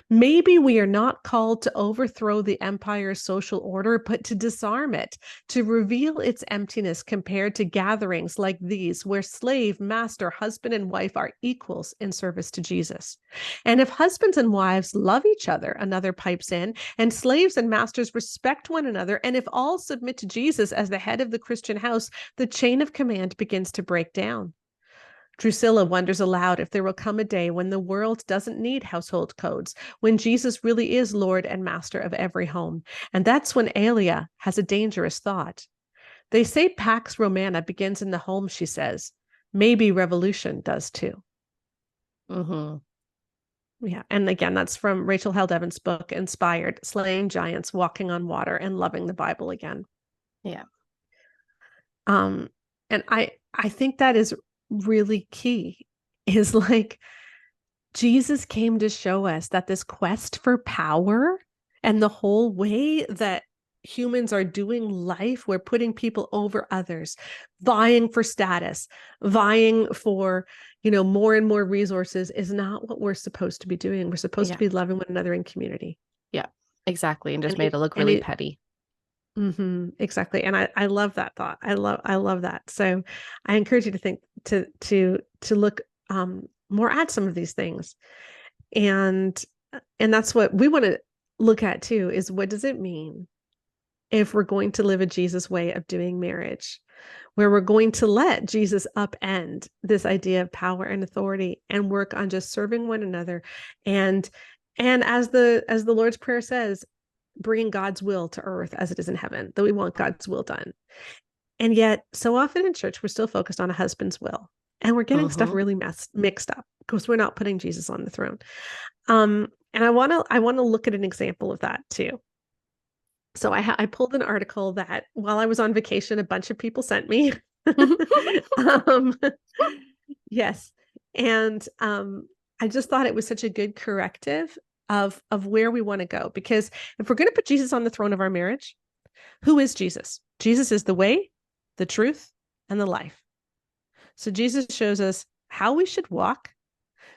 Speaker 1: Maybe we are not called to overthrow the empire's social order, but to disarm it, to reveal its emptiness compared to gatherings like these, where slave, master, husband, and wife are equals in service to Jesus. And if husbands and wives love each other, another pipes in, and slaves and masters respect one another, and if all submit to Jesus as the head of the Christian house, the chain of command begins to break down. Drusilla wonders aloud if there will come a day when the world doesn't need household codes, when Jesus really is Lord and Master of every home. And that's when Aelia has a dangerous thought. They say Pax Romana begins in the home, she says. Maybe revolution does too.
Speaker 2: Mm-hmm.
Speaker 1: Yeah. And again, that's from Rachel Held Evans' book, Inspired, Slaying Giants, Walking on Water, and Loving the Bible Again.
Speaker 2: Yeah.
Speaker 1: And I think that is really key, is like Jesus came to show us that this quest for power and the whole way that humans are doing life, we're putting people over others, vying for status, vying for, more and more resources, is not what we're supposed to be doing. We're supposed to be loving one another in community.
Speaker 2: Yeah, exactly. And just made it look really petty.
Speaker 1: Mm-hmm, exactly. And I love that thought. I love that. So I encourage you to think, to look more at some of these things. And that's what we want to look at too, is what does it mean if we're going to live a Jesus way of doing marriage, where we're going to let Jesus upend this idea of power and authority and work on just serving one another. And as the Lord's Prayer says, bringing God's will to earth as it is in heaven, that we want God's will done. And yet so often in church, we're still focused on a husband's will, and we're getting stuff really mixed up because we're not putting Jesus on the throne. And I want to look at an example of that too. So I pulled an article that while I was on vacation, a bunch of people sent me. Yes. And I just thought it was such a good corrective of where we want to go. Because if we're going to put Jesus on the throne of our marriage, who is Jesus? Jesus is the way, the truth, and the life. So Jesus shows us how we should walk.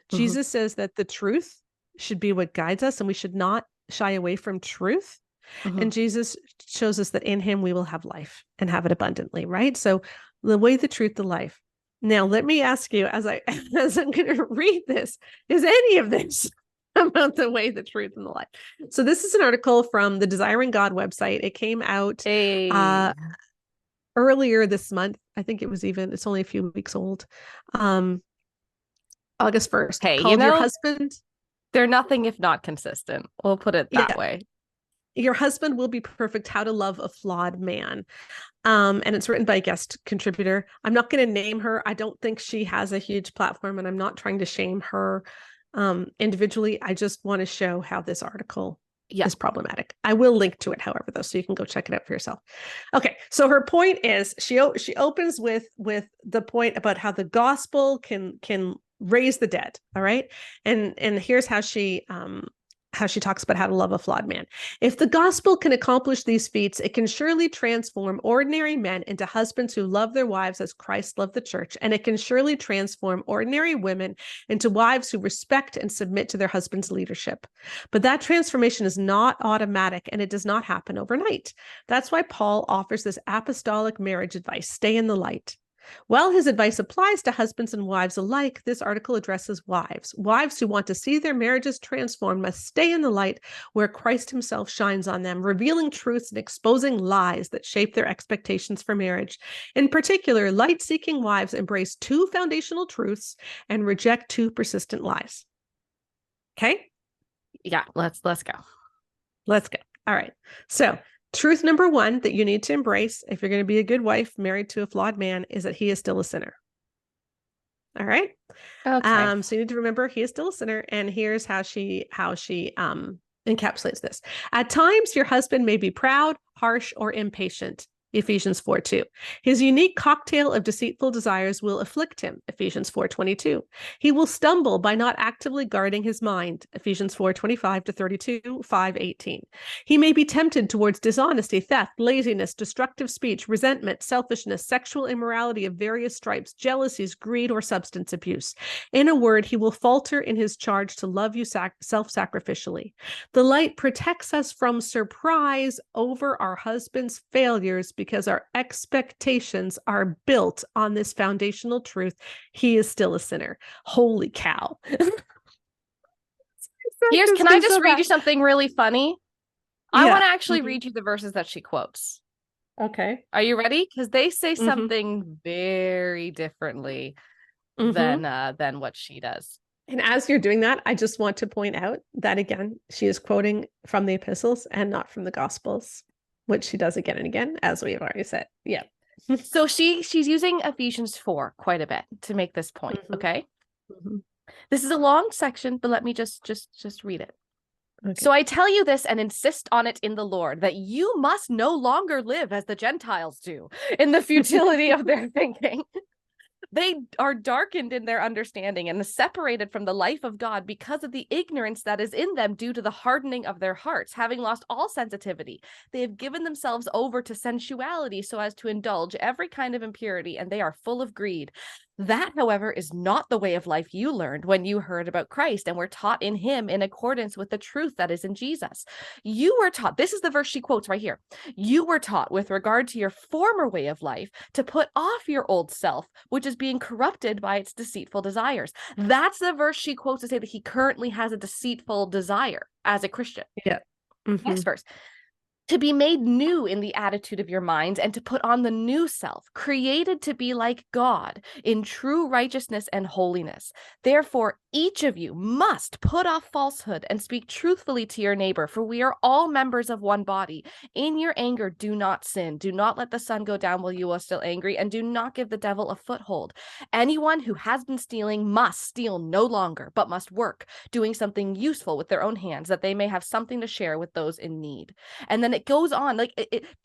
Speaker 1: Jesus says that the truth should be what guides us, and we should not shy away from truth. And Jesus shows us that in him we will have life and have it abundantly, right? So the way, the truth, the life. Now, let me ask you, as I'm going to read this, is any of this about the way, the truth, and the life? So this is an article from the Desiring God website. It came out earlier this month. I think it's only a few weeks old. August 1st.
Speaker 2: Hey,
Speaker 1: called Your Husband.
Speaker 2: They're nothing if not consistent. We'll put it that way.
Speaker 1: Your Husband Will Be Perfect, How to Love a Flawed Man. And it's written by a guest contributor. I'm not going to name her. I don't think she has a huge platform, and I'm not trying to shame her individually. I just want to show how this article is problematic. I will link to it, however, though, so you can go check it out for yourself. Okay, so her point is, she opens with the point about how the gospel can raise the dead. All right. And here's how she talks about how to love a flawed man. If the gospel can accomplish these feats, it can surely transform ordinary men into husbands who love their wives as Christ loved the church. And it can surely transform ordinary women into wives who respect and submit to their husband's leadership. But that transformation is not automatic, and it does not happen overnight. That's why Paul offers this apostolic marriage advice: stay in the light. While his advice applies to husbands and wives alike, this article addresses wives. Wives who want to see their marriages transformed must stay in the light where Christ himself shines on them, revealing truths and exposing lies that shape their expectations for marriage. In particular, light-seeking wives embrace 2 foundational truths and reject 2 persistent lies. Okay?
Speaker 2: Yeah, let's go.
Speaker 1: Let's go. All right. So, truth number 1 that you need to embrace if you're going to be a good wife married to a flawed man is that he is still a sinner. All right.
Speaker 2: Okay.
Speaker 1: So you need to remember he is still a sinner. And here's how she encapsulates this. At times, your husband may be proud, harsh, or impatient. Ephesians 4:2. His unique cocktail of deceitful desires will afflict him. Ephesians 4:22. He will stumble by not actively guarding his mind. Ephesians 4:25-32, 5:18. He may be tempted towards dishonesty, theft, laziness, destructive speech, resentment, selfishness, sexual immorality of various stripes, jealousies, greed, or substance abuse. In a word, he will falter in his charge to love you self-sacrificially. The light protects us from surprise over our husband's failures because our expectations are built on this foundational truth: he is still a sinner. Holy cow.
Speaker 2: Can I just read you something really funny? I want to actually read you the verses that she quotes.
Speaker 1: Okay.
Speaker 2: Are you ready? Because they say something very differently than what she does.
Speaker 1: And as you're doing that, I just want to point out that, again, she is quoting from the epistles and not from the gospels, which she does again and again, as we have already said. Yeah.
Speaker 2: So she's using Ephesians 4 quite a bit to make this point. Okay. This is a long section, but let me just read it. Okay. So I tell you this and insist on it in the Lord, that you must no longer live as the Gentiles do in the futility of their thinking. They are darkened in their understanding and separated from the life of God because of the ignorance that is in them due to the hardening of their hearts. Having lost all sensitivity, they have given themselves over to sensuality so as to indulge every kind of impurity, and they are full of greed. That, however, is not the way of life you learned when you heard about Christ and were taught in him in accordance with the truth that is in Jesus. You were taught, this is the verse she quotes right here. You were taught with regard to your former way of life to put off your old self, which is being corrupted by its deceitful desires. That's the verse she quotes to say that he currently has a deceitful desire as a Christian.
Speaker 1: Yeah.
Speaker 2: Next verse. To be made new in the attitude of your minds and to put on the new self, created to be like God in true righteousness and holiness. Therefore, each of you must put off falsehood and speak truthfully to your neighbor, for we are all members of one body. In your anger, do not sin. Do not let the sun go down while you are still angry, and do not give the devil a foothold. Anyone who has been stealing must steal no longer, but must work, doing something useful with their own hands, that they may have something to share with those in need. And then it goes on, like,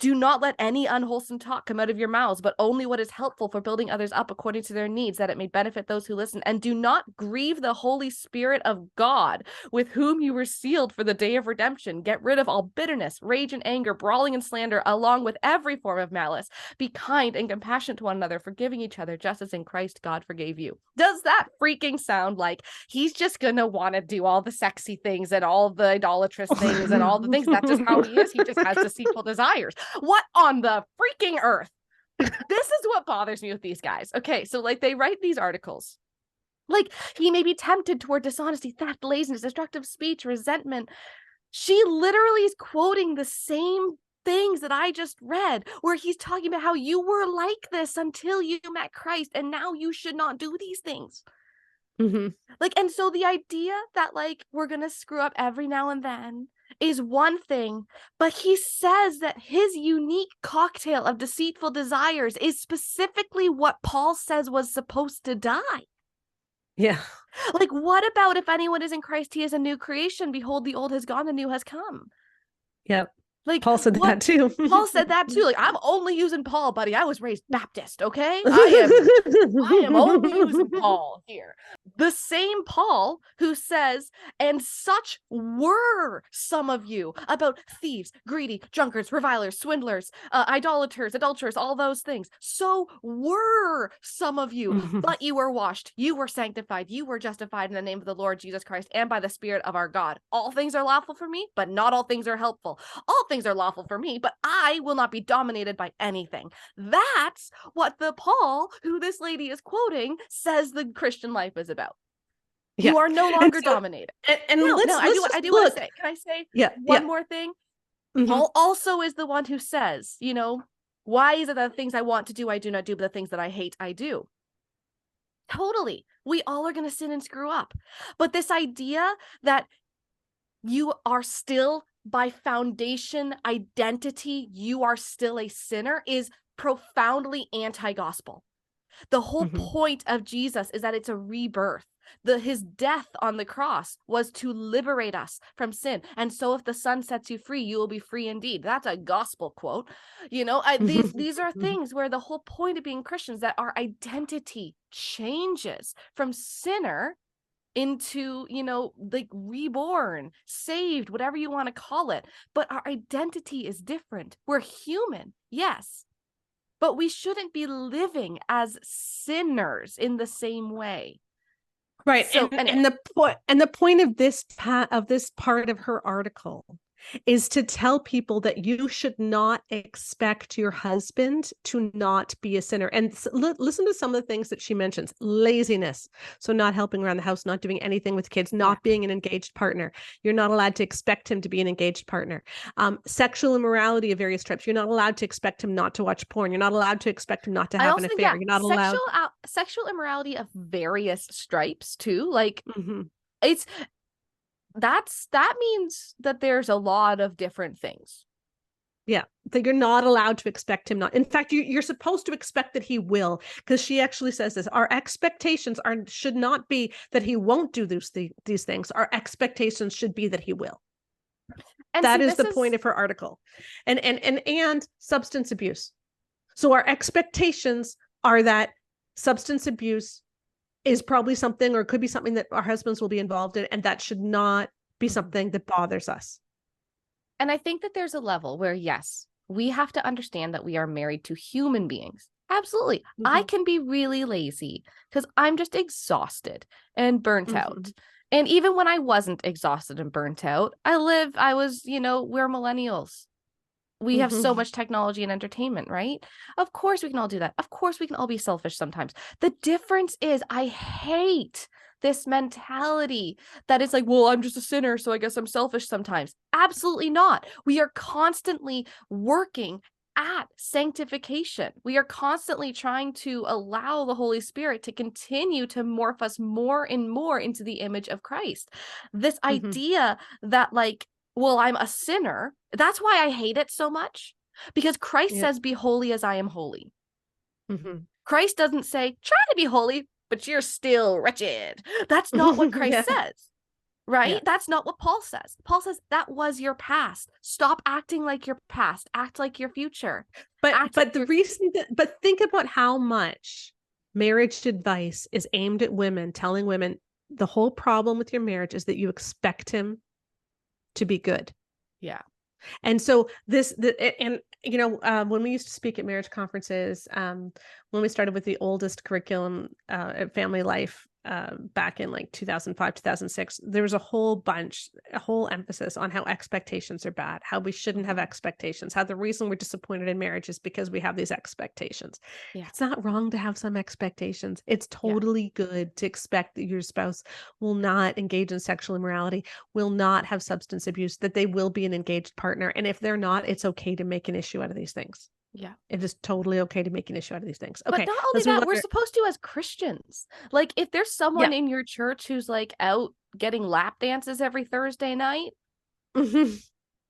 Speaker 2: do not let any unwholesome talk come out of your mouths, but only what is helpful for building others up according to their needs, that it may benefit those who listen. And do not grieve the Holy Spirit of God, with whom you were sealed for the day of redemption. Get rid of all bitterness, rage, and anger, brawling and slander, along with every form of malice. Be kind and compassionate to one another, forgiving each other, just as in Christ God forgave you. Does that freaking sound like he's just gonna want to do all the sexy things and all the idolatrous things and all the things? That's just how he is. He just has deceitful desires. What on the freaking earth? This is what bothers me with these guys. Okay, so like they write these articles. Like, he may be tempted toward dishonesty, theft, laziness, destructive speech, resentment. She literally is quoting the same things that I just read, where he's talking about how you were like this until you met Christ, and now you should not do these things. Like, and so the idea that like we're gonna screw up every now and then is one thing, but he says that his unique cocktail of deceitful desires is specifically what Paul says was supposed to die.
Speaker 1: Yeah.
Speaker 2: Like, what about if anyone is in Christ, he is a new creation. Behold, the old has gone, the new has come.
Speaker 1: Yep.
Speaker 2: Like
Speaker 1: Paul said that too.
Speaker 2: Paul said that too. Like, I'm only using Paul, buddy. I was raised Baptist, okay? I am only using Paul here. The same Paul who says, and such were some of you, about thieves, greedy, drunkards, revilers, swindlers, idolaters, adulterers, all those things. So were some of you, but you were washed, you were sanctified, you were justified in the name of the Lord Jesus Christ and by the Spirit of our God. All things are lawful for me, but not all things are helpful. All things are lawful for me, but I will not be dominated by anything. That's what the Paul, who this lady is quoting, says the Christian life is about. Yeah. You are no longer dominated.
Speaker 1: And
Speaker 2: I do want to say, can I say one more thing? Paul also is the one who says, you know, why is it that the things I want to do, I do not do, but the things that I hate, I do? Totally. We all are going to sin and screw up. But this idea that you are still, by foundation, identity, you are still a sinner is profoundly anti-gospel. The whole point of Jesus is that it's a rebirth. His death on the cross was to liberate us from sin. And so if the Son sets you free, you will be free indeed. That's a gospel quote. You know, these are things where the whole point of being Christians, that our identity changes from sinner into, you know, like reborn, saved, whatever you want to call it. But our identity is different. We're human, yes, but we shouldn't be living as sinners in the same way.
Speaker 1: Right. So, and the point of this part of her article is to tell people that you should not expect your husband to not be a sinner. And listen to some of the things that she mentions. Laziness. So not helping around the house, not doing anything with kids, not being an engaged partner. You're not allowed to expect him to be an engaged partner. Sexual immorality of various types. You're not allowed to expect him not to watch porn. You're not allowed to expect him not to have an affair. You're not allowed.
Speaker 2: Sexual immorality of various stripes too. Like that means that there's a lot of different things.
Speaker 1: Yeah, that you're not allowed to expect him not. In fact, you're supposed to expect that he will, because she actually says this. Our expectations should not be that he won't do these things. Our expectations should be that he will. And that is the point of her article. And substance abuse. So our expectations are that substance abuse is probably something, or could be something that our husbands will be involved in, and that should not be something that bothers us.
Speaker 2: And I think that there's a level where, yes, we have to understand that we are married to human beings. Absolutely. I can be really lazy because I'm just exhausted and burnt out. And even when I wasn't exhausted and burnt out, we're millennials. We have so much technology and entertainment, right? Of course we can all do that. Of course we can all be selfish sometimes. The difference is I hate this mentality that is like, well, I'm just a sinner, so I guess I'm selfish sometimes. Absolutely not. We are constantly working at sanctification. We are constantly trying to allow the Holy Spirit to continue to morph us more and more into the image of Christ. This idea that like, well, I'm a sinner. That's why I hate it so much, because Christ says, be holy as I am holy. Christ doesn't say, try to be holy, but you're still wretched. That's not what Christ says, right? Yeah. That's not what Paul says. Paul says that was your past. Stop acting like your past. Act like your future.
Speaker 1: But think about how much marriage advice is aimed at women, telling women the whole problem with your marriage is that you expect him to be good.
Speaker 2: Yeah.
Speaker 1: And so when we used to speak at marriage conferences, when we started with the oldest curriculum at Family Life back in like 2005, 2006, there was a whole emphasis on how expectations are bad, how we shouldn't have expectations, how the reason we're disappointed in marriage is because we have these expectations. Yeah. It's not wrong to have some expectations. It's totally good to expect that your spouse will not engage in sexual immorality, will not have substance abuse, that they will be an engaged partner. And if they're not, it's okay to make an issue out of these things.
Speaker 2: Yeah.
Speaker 1: It is totally okay to make an issue out of these things. Okay.
Speaker 2: But not only that, we're supposed to as Christians. Like if there's someone in your church who's like out getting lap dances every Thursday night,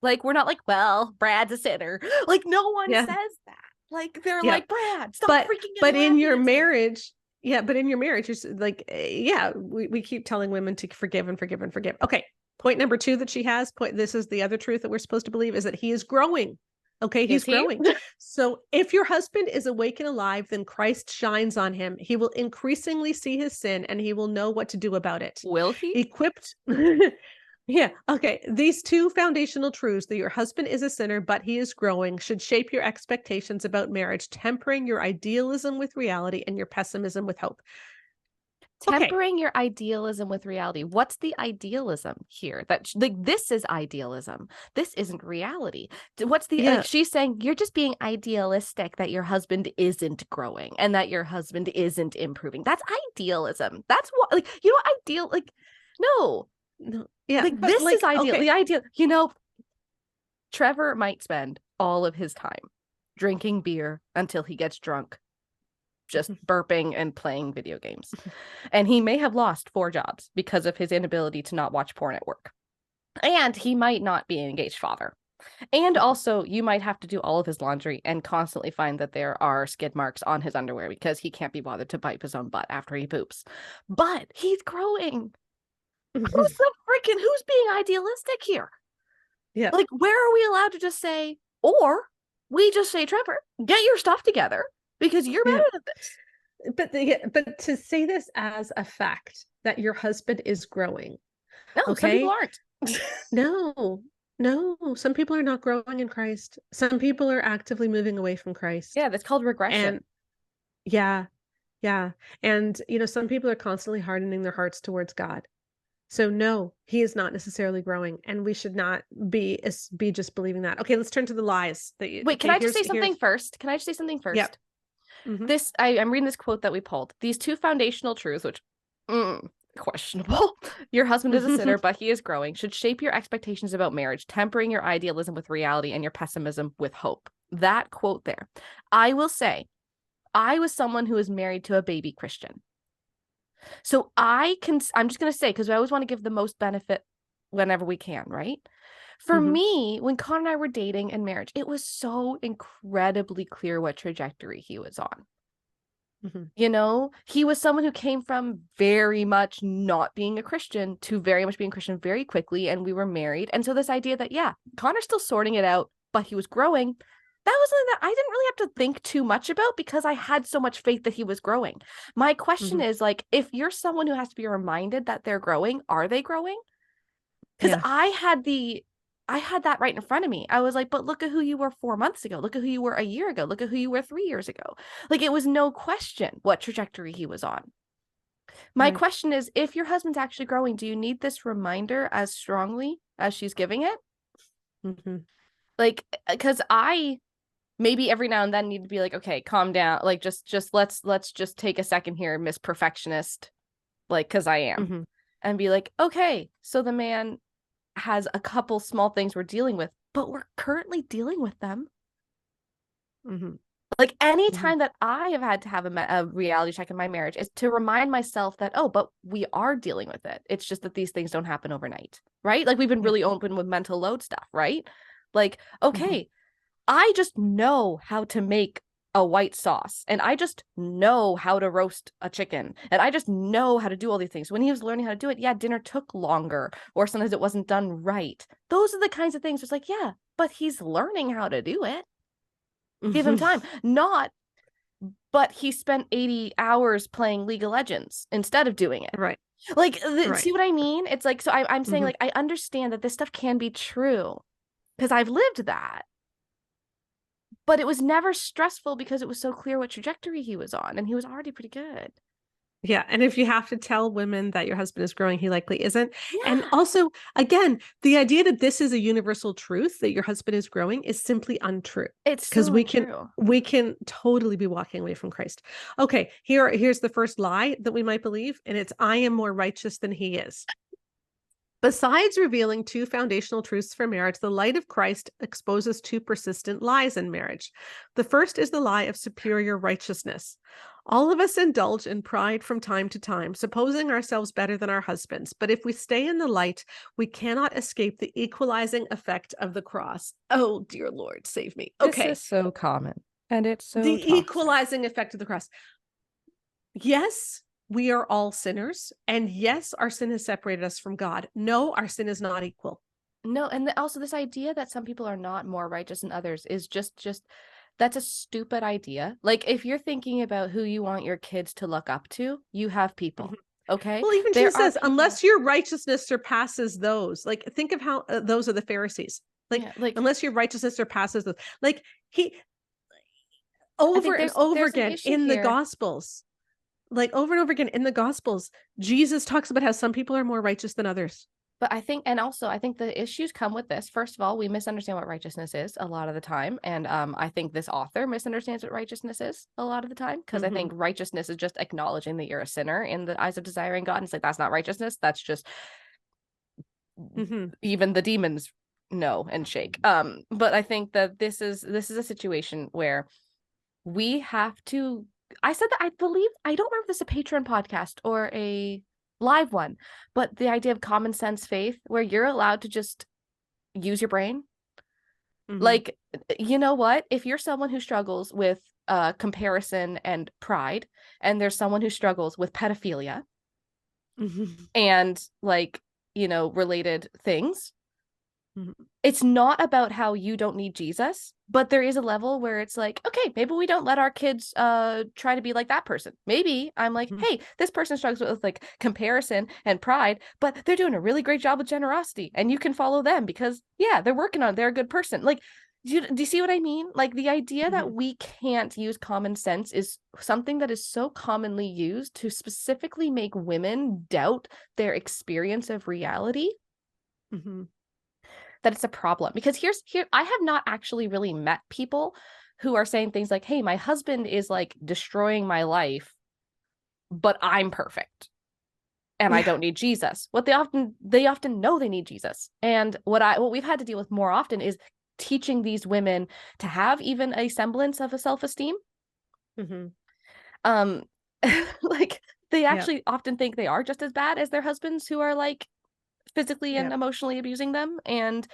Speaker 2: like we're not like, well, Brad's a sinner. Like no one says that. Like they're like, Brad, stop freaking out.
Speaker 1: But in your marriage, you're like, we keep telling women to forgive and forgive and forgive. Okay. Point number 2 that she has, this is the other truth that we're supposed to believe, is that he is growing. Okay, he's growing. So if your husband is awake and alive, then Christ shines on him. He will increasingly see his sin and he will know what to do about it.
Speaker 2: Will he?
Speaker 1: Equipped. Yeah. Okay. These 2 foundational truths, that your husband is a sinner, but he is growing, should shape your expectations about marriage, tempering your idealism with reality and your pessimism with hope.
Speaker 2: Tempering your idealism with reality. What's the idealism here? That like this is idealism. This isn't reality. What's the like she's saying you're just being idealistic that your husband isn't growing and that your husband isn't improving. That's idealism. That's what like you know ideal like no.
Speaker 1: Yeah.
Speaker 2: Like this is ideal. Okay. The ideal, you know, Trevor might spend all of his time drinking beer until he gets drunk, just burping and playing video games. And he may have lost 4 jobs because of his inability to not watch porn at work. And he might not be an engaged father. And also, you might have to do all of his laundry and constantly find that there are skid marks on his underwear because he can't be bothered to wipe his own butt after he poops. But he's growing. Who's being idealistic here?
Speaker 1: Yeah.
Speaker 2: Like, where are we allowed to just say, or we just say, Trevor, get your stuff together because you're better than
Speaker 1: this. But to say this as a fact that your husband is growing.
Speaker 2: No, okay? Some people
Speaker 1: aren't. No, some people are not growing in Christ. Some people are actively moving away from Christ.
Speaker 2: Yeah, that's called regression.
Speaker 1: And yeah. And, you know, some people are constantly hardening their hearts towards God. So no, he is not necessarily growing, and we should not be just believing that. Okay, let's turn to the lies.
Speaker 2: Wait, can I just say something first? Can I just say something first?
Speaker 1: Yep. Mm-hmm.
Speaker 2: I'm reading this quote that we pulled. These 2 foundational truths, which questionable. Your husband is a sinner, but he is growing, should shape your expectations about marriage, tempering your idealism with reality and your pessimism with hope. That quote there. I will say, I was someone who was married to a baby Christian. So I'm just going to say, because I always want to give the most benefit whenever we can, right? For me, when Con and I were dating and marriage, it was so incredibly clear what trajectory he was on. You know, he was someone who came from very much not being a Christian to very much being Christian very quickly, and we were married. And so this idea that, yeah, Connor's still sorting it out, but he was growing, that was something that I didn't really have to think too much about because I had so much faith that he was growing. My question is, like, if you're someone who has to be reminded that they're growing, are they growing? Because I had that right in front of me. I was like, but look at who you were 4 months ago. Look at who you were a year ago. Look at who you were 3 years ago. Like, it was no question what trajectory he was on. My question is, if your husband's actually growing, do you need this reminder as strongly as she's giving it? Like, because I maybe every now and then need to be like, okay, calm down. Like, just let's just take a second here, Miss Perfectionist. Like, because I am. And be like, okay, so the man has a couple small things we're dealing with, but we're currently dealing with them. Like, any time that I have had to have a reality check in my marriage is to remind myself that, oh, but we are dealing with it. It's just that these things don't happen overnight, right? Like, we've been really open with mental load stuff, right? Like, okay, I just know how to make a white sauce, and I just know how to roast a chicken, and I just know how to do all these things. When he was learning how to do it, yeah, dinner took longer, or sometimes it wasn't done right. Those are the kinds of things. It's like, yeah, but he's learning how to do it. Give him time. Not, but he spent 80 hours playing League of Legends instead of doing it.
Speaker 1: Right.
Speaker 2: Like, see what I mean? It's like, so I'm saying, like, I understand that this stuff can be true because I've lived that. But it was never stressful because it was so clear what trajectory he was on, and he was already pretty good.
Speaker 1: Yeah. And if you have to tell women that your husband is growing, he likely isn't. Yeah. And also, again, the idea that this is a universal truth, that your husband is growing, is simply untrue.
Speaker 2: It's because
Speaker 1: we can totally be walking away from Christ. Okay, here's the first lie that we might believe, and it's, I am more righteous than he is. Besides revealing 2 foundational truths for marriage, the light of Christ exposes 2 persistent lies in marriage. The first is the lie of superior righteousness. All of us indulge in pride from time to time, supposing ourselves better than our husbands. But if we stay in the light, we cannot escape the equalizing effect of the cross. Oh, dear Lord, save me. Okay.
Speaker 2: This is so common. And it's so
Speaker 1: the
Speaker 2: toxic.
Speaker 1: Equalizing effect of the cross. Yes, we are all sinners. And yes, our sin has separated us from God. No, our sin is not equal.
Speaker 2: No, and also this idea that some people are not more righteous than others is just that's a stupid idea. Like, if you're thinking about who you want your kids to look up to, you have people. Okay.
Speaker 1: Well, even Jesus says, unless your righteousness surpasses those, like, think of how those are the Pharisees. Like, unless your righteousness surpasses those, like, he over and over again in the Gospels, like over and over again in the Gospels, Jesus talks about how some people are more righteous than others.
Speaker 2: But I think, and also I think the issues come with this. First of all, we misunderstand what righteousness is a lot of the time. And I think this author misunderstands what righteousness is a lot of the time, because I think righteousness is just acknowledging that you're a sinner in the eyes of desiring God. And it's like, that's not righteousness. That's just even the demons know and shake. But I think that this is a situation where we have to, I said that, I believe, I don't remember if this is a Patreon podcast or a live one, but the idea of common sense faith, where you're allowed to just use your brain. Like, you know what, if you're someone who struggles with comparison and pride, and there's someone who struggles with pedophilia and, like, you know, related things, it's not about how you don't need Jesus, but there is a level where it's like, okay, maybe we don't let our kids try to be like that person. Maybe I'm like, hey, this person struggles with like comparison and pride, but they're doing a really great job with generosity, and you can follow them because, yeah, they're working on it. They're a good person. Like, do you see what I mean? Like, the idea that we can't use common sense is something that is so commonly used to specifically make women doubt their experience of reality. That it's a problem. Because here I have not actually really met people who are saying things like, hey, my husband is like destroying my life, but I'm perfect and I don't need Jesus. What they often know they need Jesus. And what we've had to deal with more often is teaching these women to have even a semblance of a self-esteem. Like, they actually often think they are just as bad as their husbands, who are like physically and emotionally abusing them and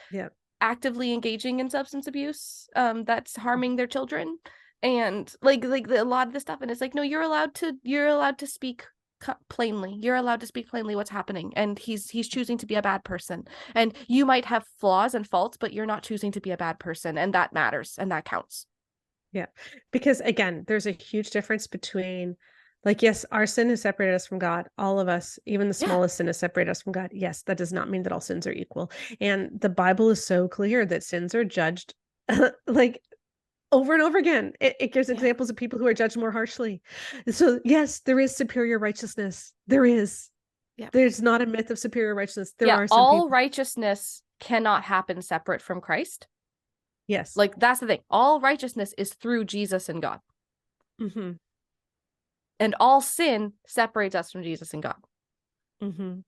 Speaker 2: actively engaging in substance abuse that's harming their children, and like a lot of this stuff. And it's like, no, you're allowed to speak plainly. You're allowed to speak plainly what's happening, and he's choosing to be a bad person, and you might have flaws and faults, but you're not choosing to be a bad person, and that matters, and that counts.
Speaker 1: Because again, there's a huge difference between, like, yes, our sin has separated us from God. All of us, even the smallest sin, has separated us from God. Yes, that does not mean that all sins are equal. And the Bible is so clear that sins are judged like over and over again. It gives examples of people who are judged more harshly. So yes, there is superior righteousness. There is. There's not a myth of superior righteousness. There are some
Speaker 2: all righteousness cannot happen separate from Christ.
Speaker 1: Yes.
Speaker 2: Like, that's the thing. All righteousness is through Jesus and God. And all sin separates us from Jesus and God.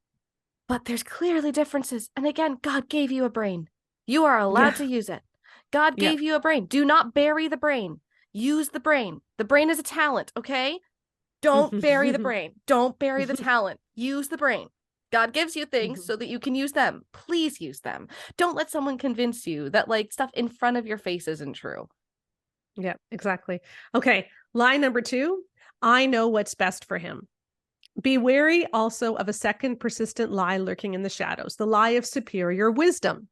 Speaker 2: But there's clearly differences. And again, God gave you a brain. You are allowed to use it. God gave you a brain. Do not bury the brain. Use the brain. The brain is a talent, okay? Don't bury the brain. Don't bury the talent. Use the brain. God gives you things so that you can use them. Please use them. Don't let someone convince you that, like, stuff in front of your face isn't true.
Speaker 1: Yeah, exactly. Okay. Lie number 2. I know what's best for him. Be wary also of a second persistent lie lurking in the shadows, the lie of superior wisdom.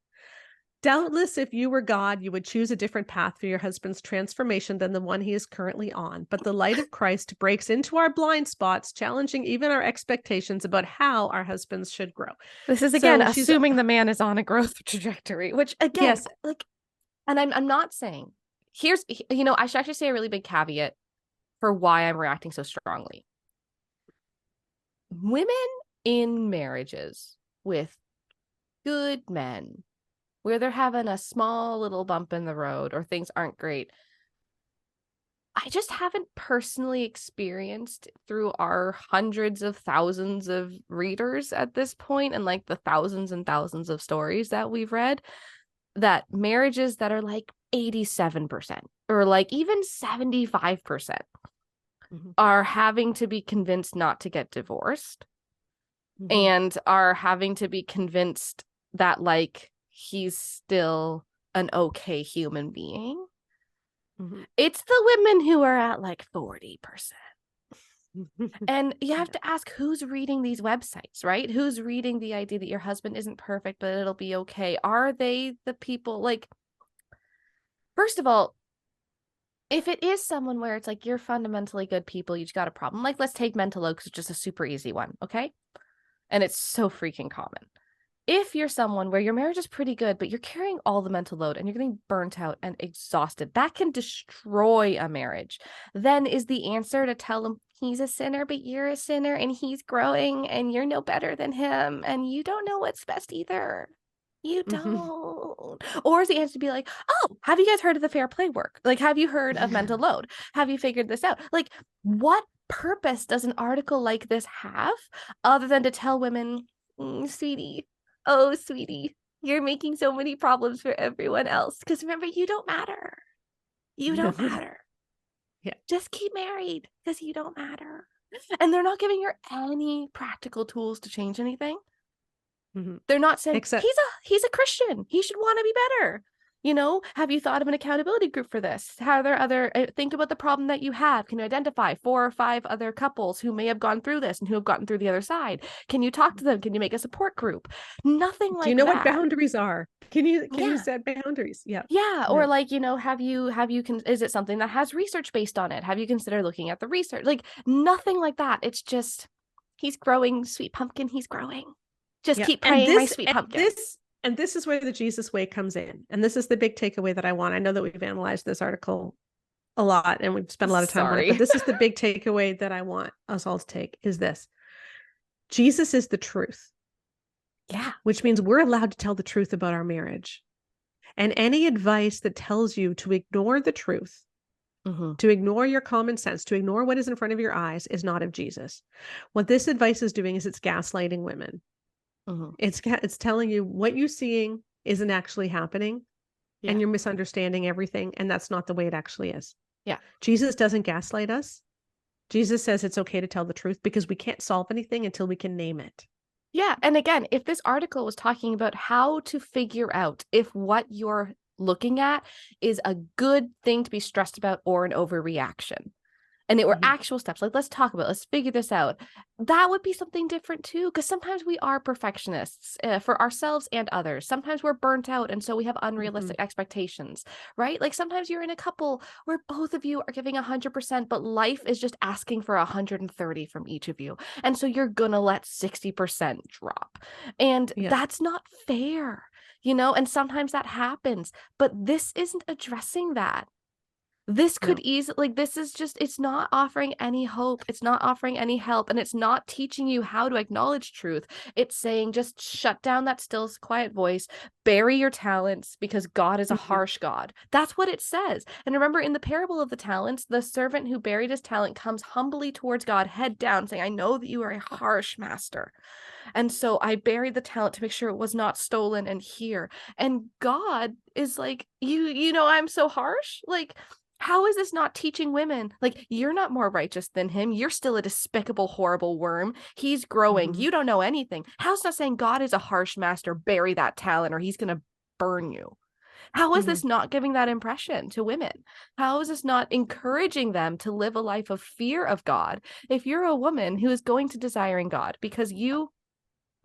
Speaker 1: Doubtless, if you were God, you would choose a different path for your husband's transformation than the one he is currently on. But the light of Christ breaks into our blind spots, challenging even our expectations about how our husbands should grow.
Speaker 2: This is, again, assuming the man is on a growth trajectory, which, again, like, and I'm not saying, here's, you know, I should actually say a really big caveat for why I'm reacting so strongly. Women in marriages with good men, where they're having a small little bump in the road or things aren't great, I just haven't personally experienced, through our hundreds of thousands of readers at this point, and like the thousands and thousands of stories that we've read, that marriages that are like 87% or like even 75% are having to be convinced not to get divorced, and are having to be convinced that, like, he's still an okay human being. It's the women who are at like 40%. And you have to ask who's reading these websites, right? Who's reading the idea that your husband isn't perfect, but it'll be okay? Are they the people, like, first of all, if it is someone where it's like you're fundamentally good people, you just got a problem. Like, let's take mental load because it's just a super easy one, okay? And it's so freaking common. If you're someone where your marriage is pretty good, but you're carrying all the mental load and you're getting burnt out and exhausted, that can destroy a marriage. Then is the answer to tell him he's a sinner, but you're a sinner and he's growing and you're no better than him and you don't know what's best either. You don't. Or is the answer to be like, oh, have you guys heard of the fair play work? Like, have you heard of mental load? Have you figured this out? Like, what purpose does an article like this have other than to tell women, sweetie, oh, sweetie, you're making so many problems for everyone else. Because remember, you don't matter. You don't matter.
Speaker 1: Yeah.
Speaker 2: Just keep married because you don't matter. And they're not giving her any practical tools to change anything. They're not saying he's a Christian. He should want to be better. You know, have you thought of an accountability group for this? How are there other, think about the problem that you have. Can you identify 4 or 5 other couples who may have gone through this and who have gotten through the other side? Can you talk to them? Can you make a support group? Nothing like that.
Speaker 1: Do you know what boundaries are? Can you set boundaries? Yeah.
Speaker 2: Yeah. Or like, you know, is it something that has research based on it? Have you considered looking at the research? Like, nothing like that. It's just, he's growing, sweet pumpkin. He's growing. Just keep praying, my sweet pumpkin.
Speaker 1: This is where the Jesus way comes in. And this is the big takeaway that I want. I know that we've analyzed this article a lot and we've spent a lot of time on it, but this is the big takeaway that I want us all to take is this. Jesus is the truth.
Speaker 2: Yeah.
Speaker 1: Which means we're allowed to tell the truth about our marriage. And any advice that tells you to ignore the truth, to ignore your common sense, to ignore what is in front of your eyes is not of Jesus. What this advice is doing is it's gaslighting women. It's telling you what you're seeing isn't actually happening and you're misunderstanding everything. And that's not the way it actually is.
Speaker 2: Yeah.
Speaker 1: Jesus doesn't gaslight us. Jesus says it's okay to tell the truth because we can't solve anything until we can name it.
Speaker 2: Yeah. And again, if this article was talking about how to figure out if what you're looking at is a good thing to be stressed about or an overreaction, and it were actual steps, like, let's talk about it, let's figure this out, that would be something different too. Because sometimes we are perfectionists for ourselves and others. Sometimes we're burnt out. And so we have unrealistic expectations, right? Like sometimes you're in a couple where both of you are giving 100%, but life is just asking for 130 from each of you. And so you're going to let 60% drop. And that's not fair, you know? And sometimes that happens, but this isn't addressing that. This could easily, like, this is just, it's not offering any hope. It's not offering any help. And it's not teaching you how to acknowledge truth. It's saying, just shut down that still, quiet voice, bury your talents because God is a harsh God. That's what it says. And remember, in the parable of the talents, the servant who buried his talent comes humbly towards God, head down, saying, I know that you are a harsh master. And so I buried the talent to make sure it was not stolen and here. And God is like, you know, I'm so harsh. Like, how is this not teaching women? Like, you're not more righteous than him. You're still a despicable, horrible worm. He's growing. You don't know anything. How's not saying God is a harsh master, bury that talent or he's going to burn you? How is this not giving that impression to women? How is this not encouraging them to live a life of fear of God? If you're a woman who is going to desiring God because you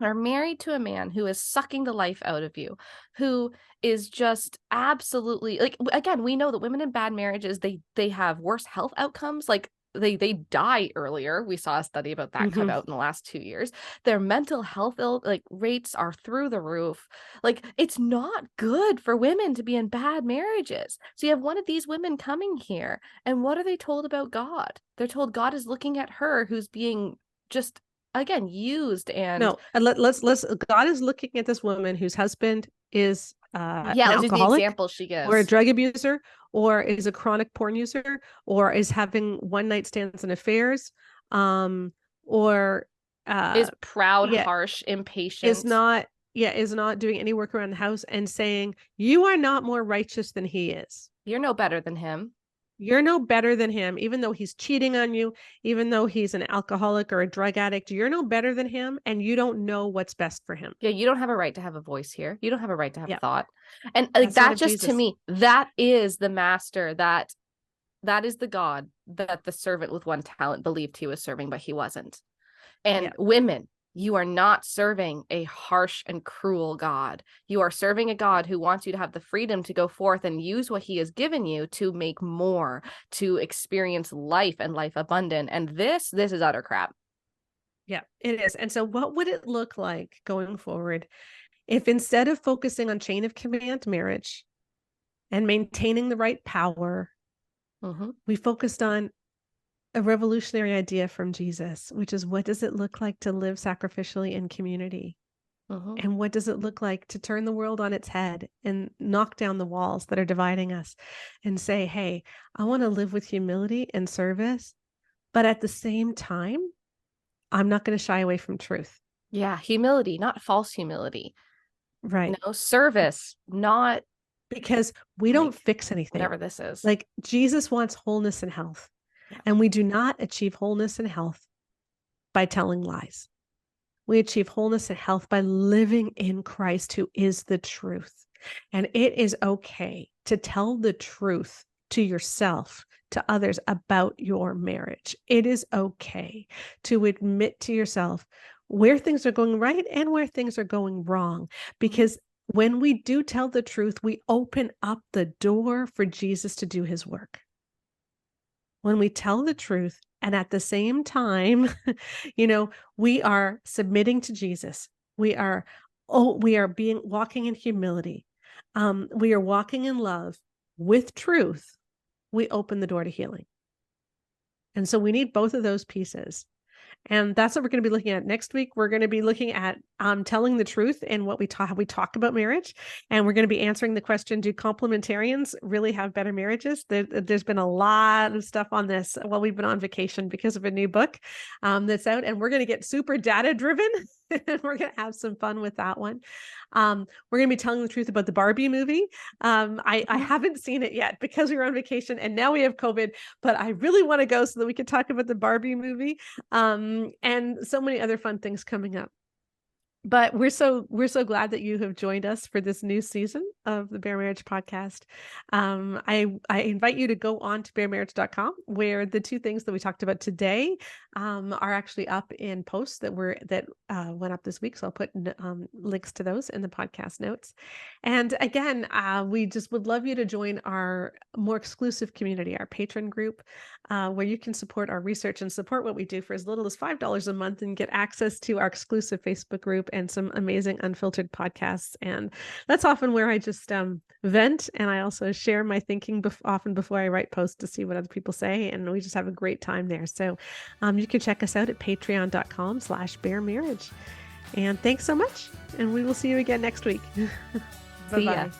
Speaker 2: are married to a man who is sucking the life out of you, who is just absolutely, like, again, we know that women in bad marriages, they have worse health outcomes. Like they die earlier. We saw a study about that come out in the last 2 years. Their mental health rates are through the roof. Like, it's not good for women to be in bad marriages. So you have one of these women coming here, and what are they told about God? They're told God is looking at her, who's being just, again, used. And
Speaker 1: no, and let's God is looking at this woman whose husband is an alcoholic,
Speaker 2: the example she gives,
Speaker 1: or a drug abuser, or is a chronic porn user, or is having one night stands and affairs, or
Speaker 2: is proud, harsh, impatient,
Speaker 1: is not doing any work around the house, and saying, you are not more righteous than he is.
Speaker 2: You're no better than him.
Speaker 1: You're no better than him, even though he's cheating on you, even though he's an alcoholic or a drug addict. You're no better than him, and you don't know what's best for him.
Speaker 2: Yeah, you don't have a right to have a voice here. You don't have a right to have a thought. And like, that just, to me, that is the master that that is the God that the servant with one talent believed he was serving, but he wasn't. And women, you are not serving a harsh and cruel God. You are serving a God who wants you to have the freedom to go forth and use what he has given you to make more, to experience life and life abundant. And this is utter crap.
Speaker 1: Yeah, it is. And so what would it look like going forward if instead of focusing on chain of command marriage and maintaining the right power, we focused on a revolutionary idea from Jesus, which is, what does it look like to live sacrificially in community? And what does it look like to turn the world on its head and knock down the walls that are dividing us and say, hey, I want to live with humility and service, but at the same time, I'm not going to shy away from truth.
Speaker 2: Yeah, humility, not false humility.
Speaker 1: Right.
Speaker 2: Service, not
Speaker 1: because we don't fix anything.
Speaker 2: Whatever this is.
Speaker 1: Like, Jesus wants wholeness and health. Yeah. And we do not achieve wholeness and health by telling lies. We achieve wholeness and health by living in Christ, who is the truth. And it is okay to tell the truth to yourself, to others about your marriage. It is okay to admit to yourself where things are going right and where things are going wrong, because when we do tell the truth, we open up the door for Jesus to do his work. When we tell the truth, and at the same time, we are submitting to Jesus. We are walking in humility. We are walking in love with truth. We open the door to healing. And so we need both of those pieces. And that's what we're going to be looking at next week. We're going to be looking at telling the truth and how we talk about marriage. And we're going to be answering the question, do complementarians really have better marriages? There's been a lot of stuff on this while we've been on vacation because of a new book that's out. And we're going to get super data driven. And we're going to have some fun with that one. We're going to be telling the truth about the Barbie movie. I haven't seen it yet because we were on vacation and now we have COVID, but I really want to go so that we can talk about the Barbie movie. And so many other fun things coming up. But we're so glad that you have joined us for this new season of the Bare Marriage Podcast. I invite you to go on to baremarriage.com, where the two things that we talked about today are actually up in posts that went up this week. So I'll put links to those in the podcast notes. And again, we just would love you to join our more exclusive community, our patron group, where you can support our research and support what we do for as little as $5 a month and get access to our exclusive Facebook group and some amazing unfiltered podcasts. And that's often where I just vent, and I also share my thinking often before I write posts to see what other people say, and we just have a great time there. So you can check us out at patreon.com/baremarriage. And thanks so much, and we will see you again next week.
Speaker 2: See ya.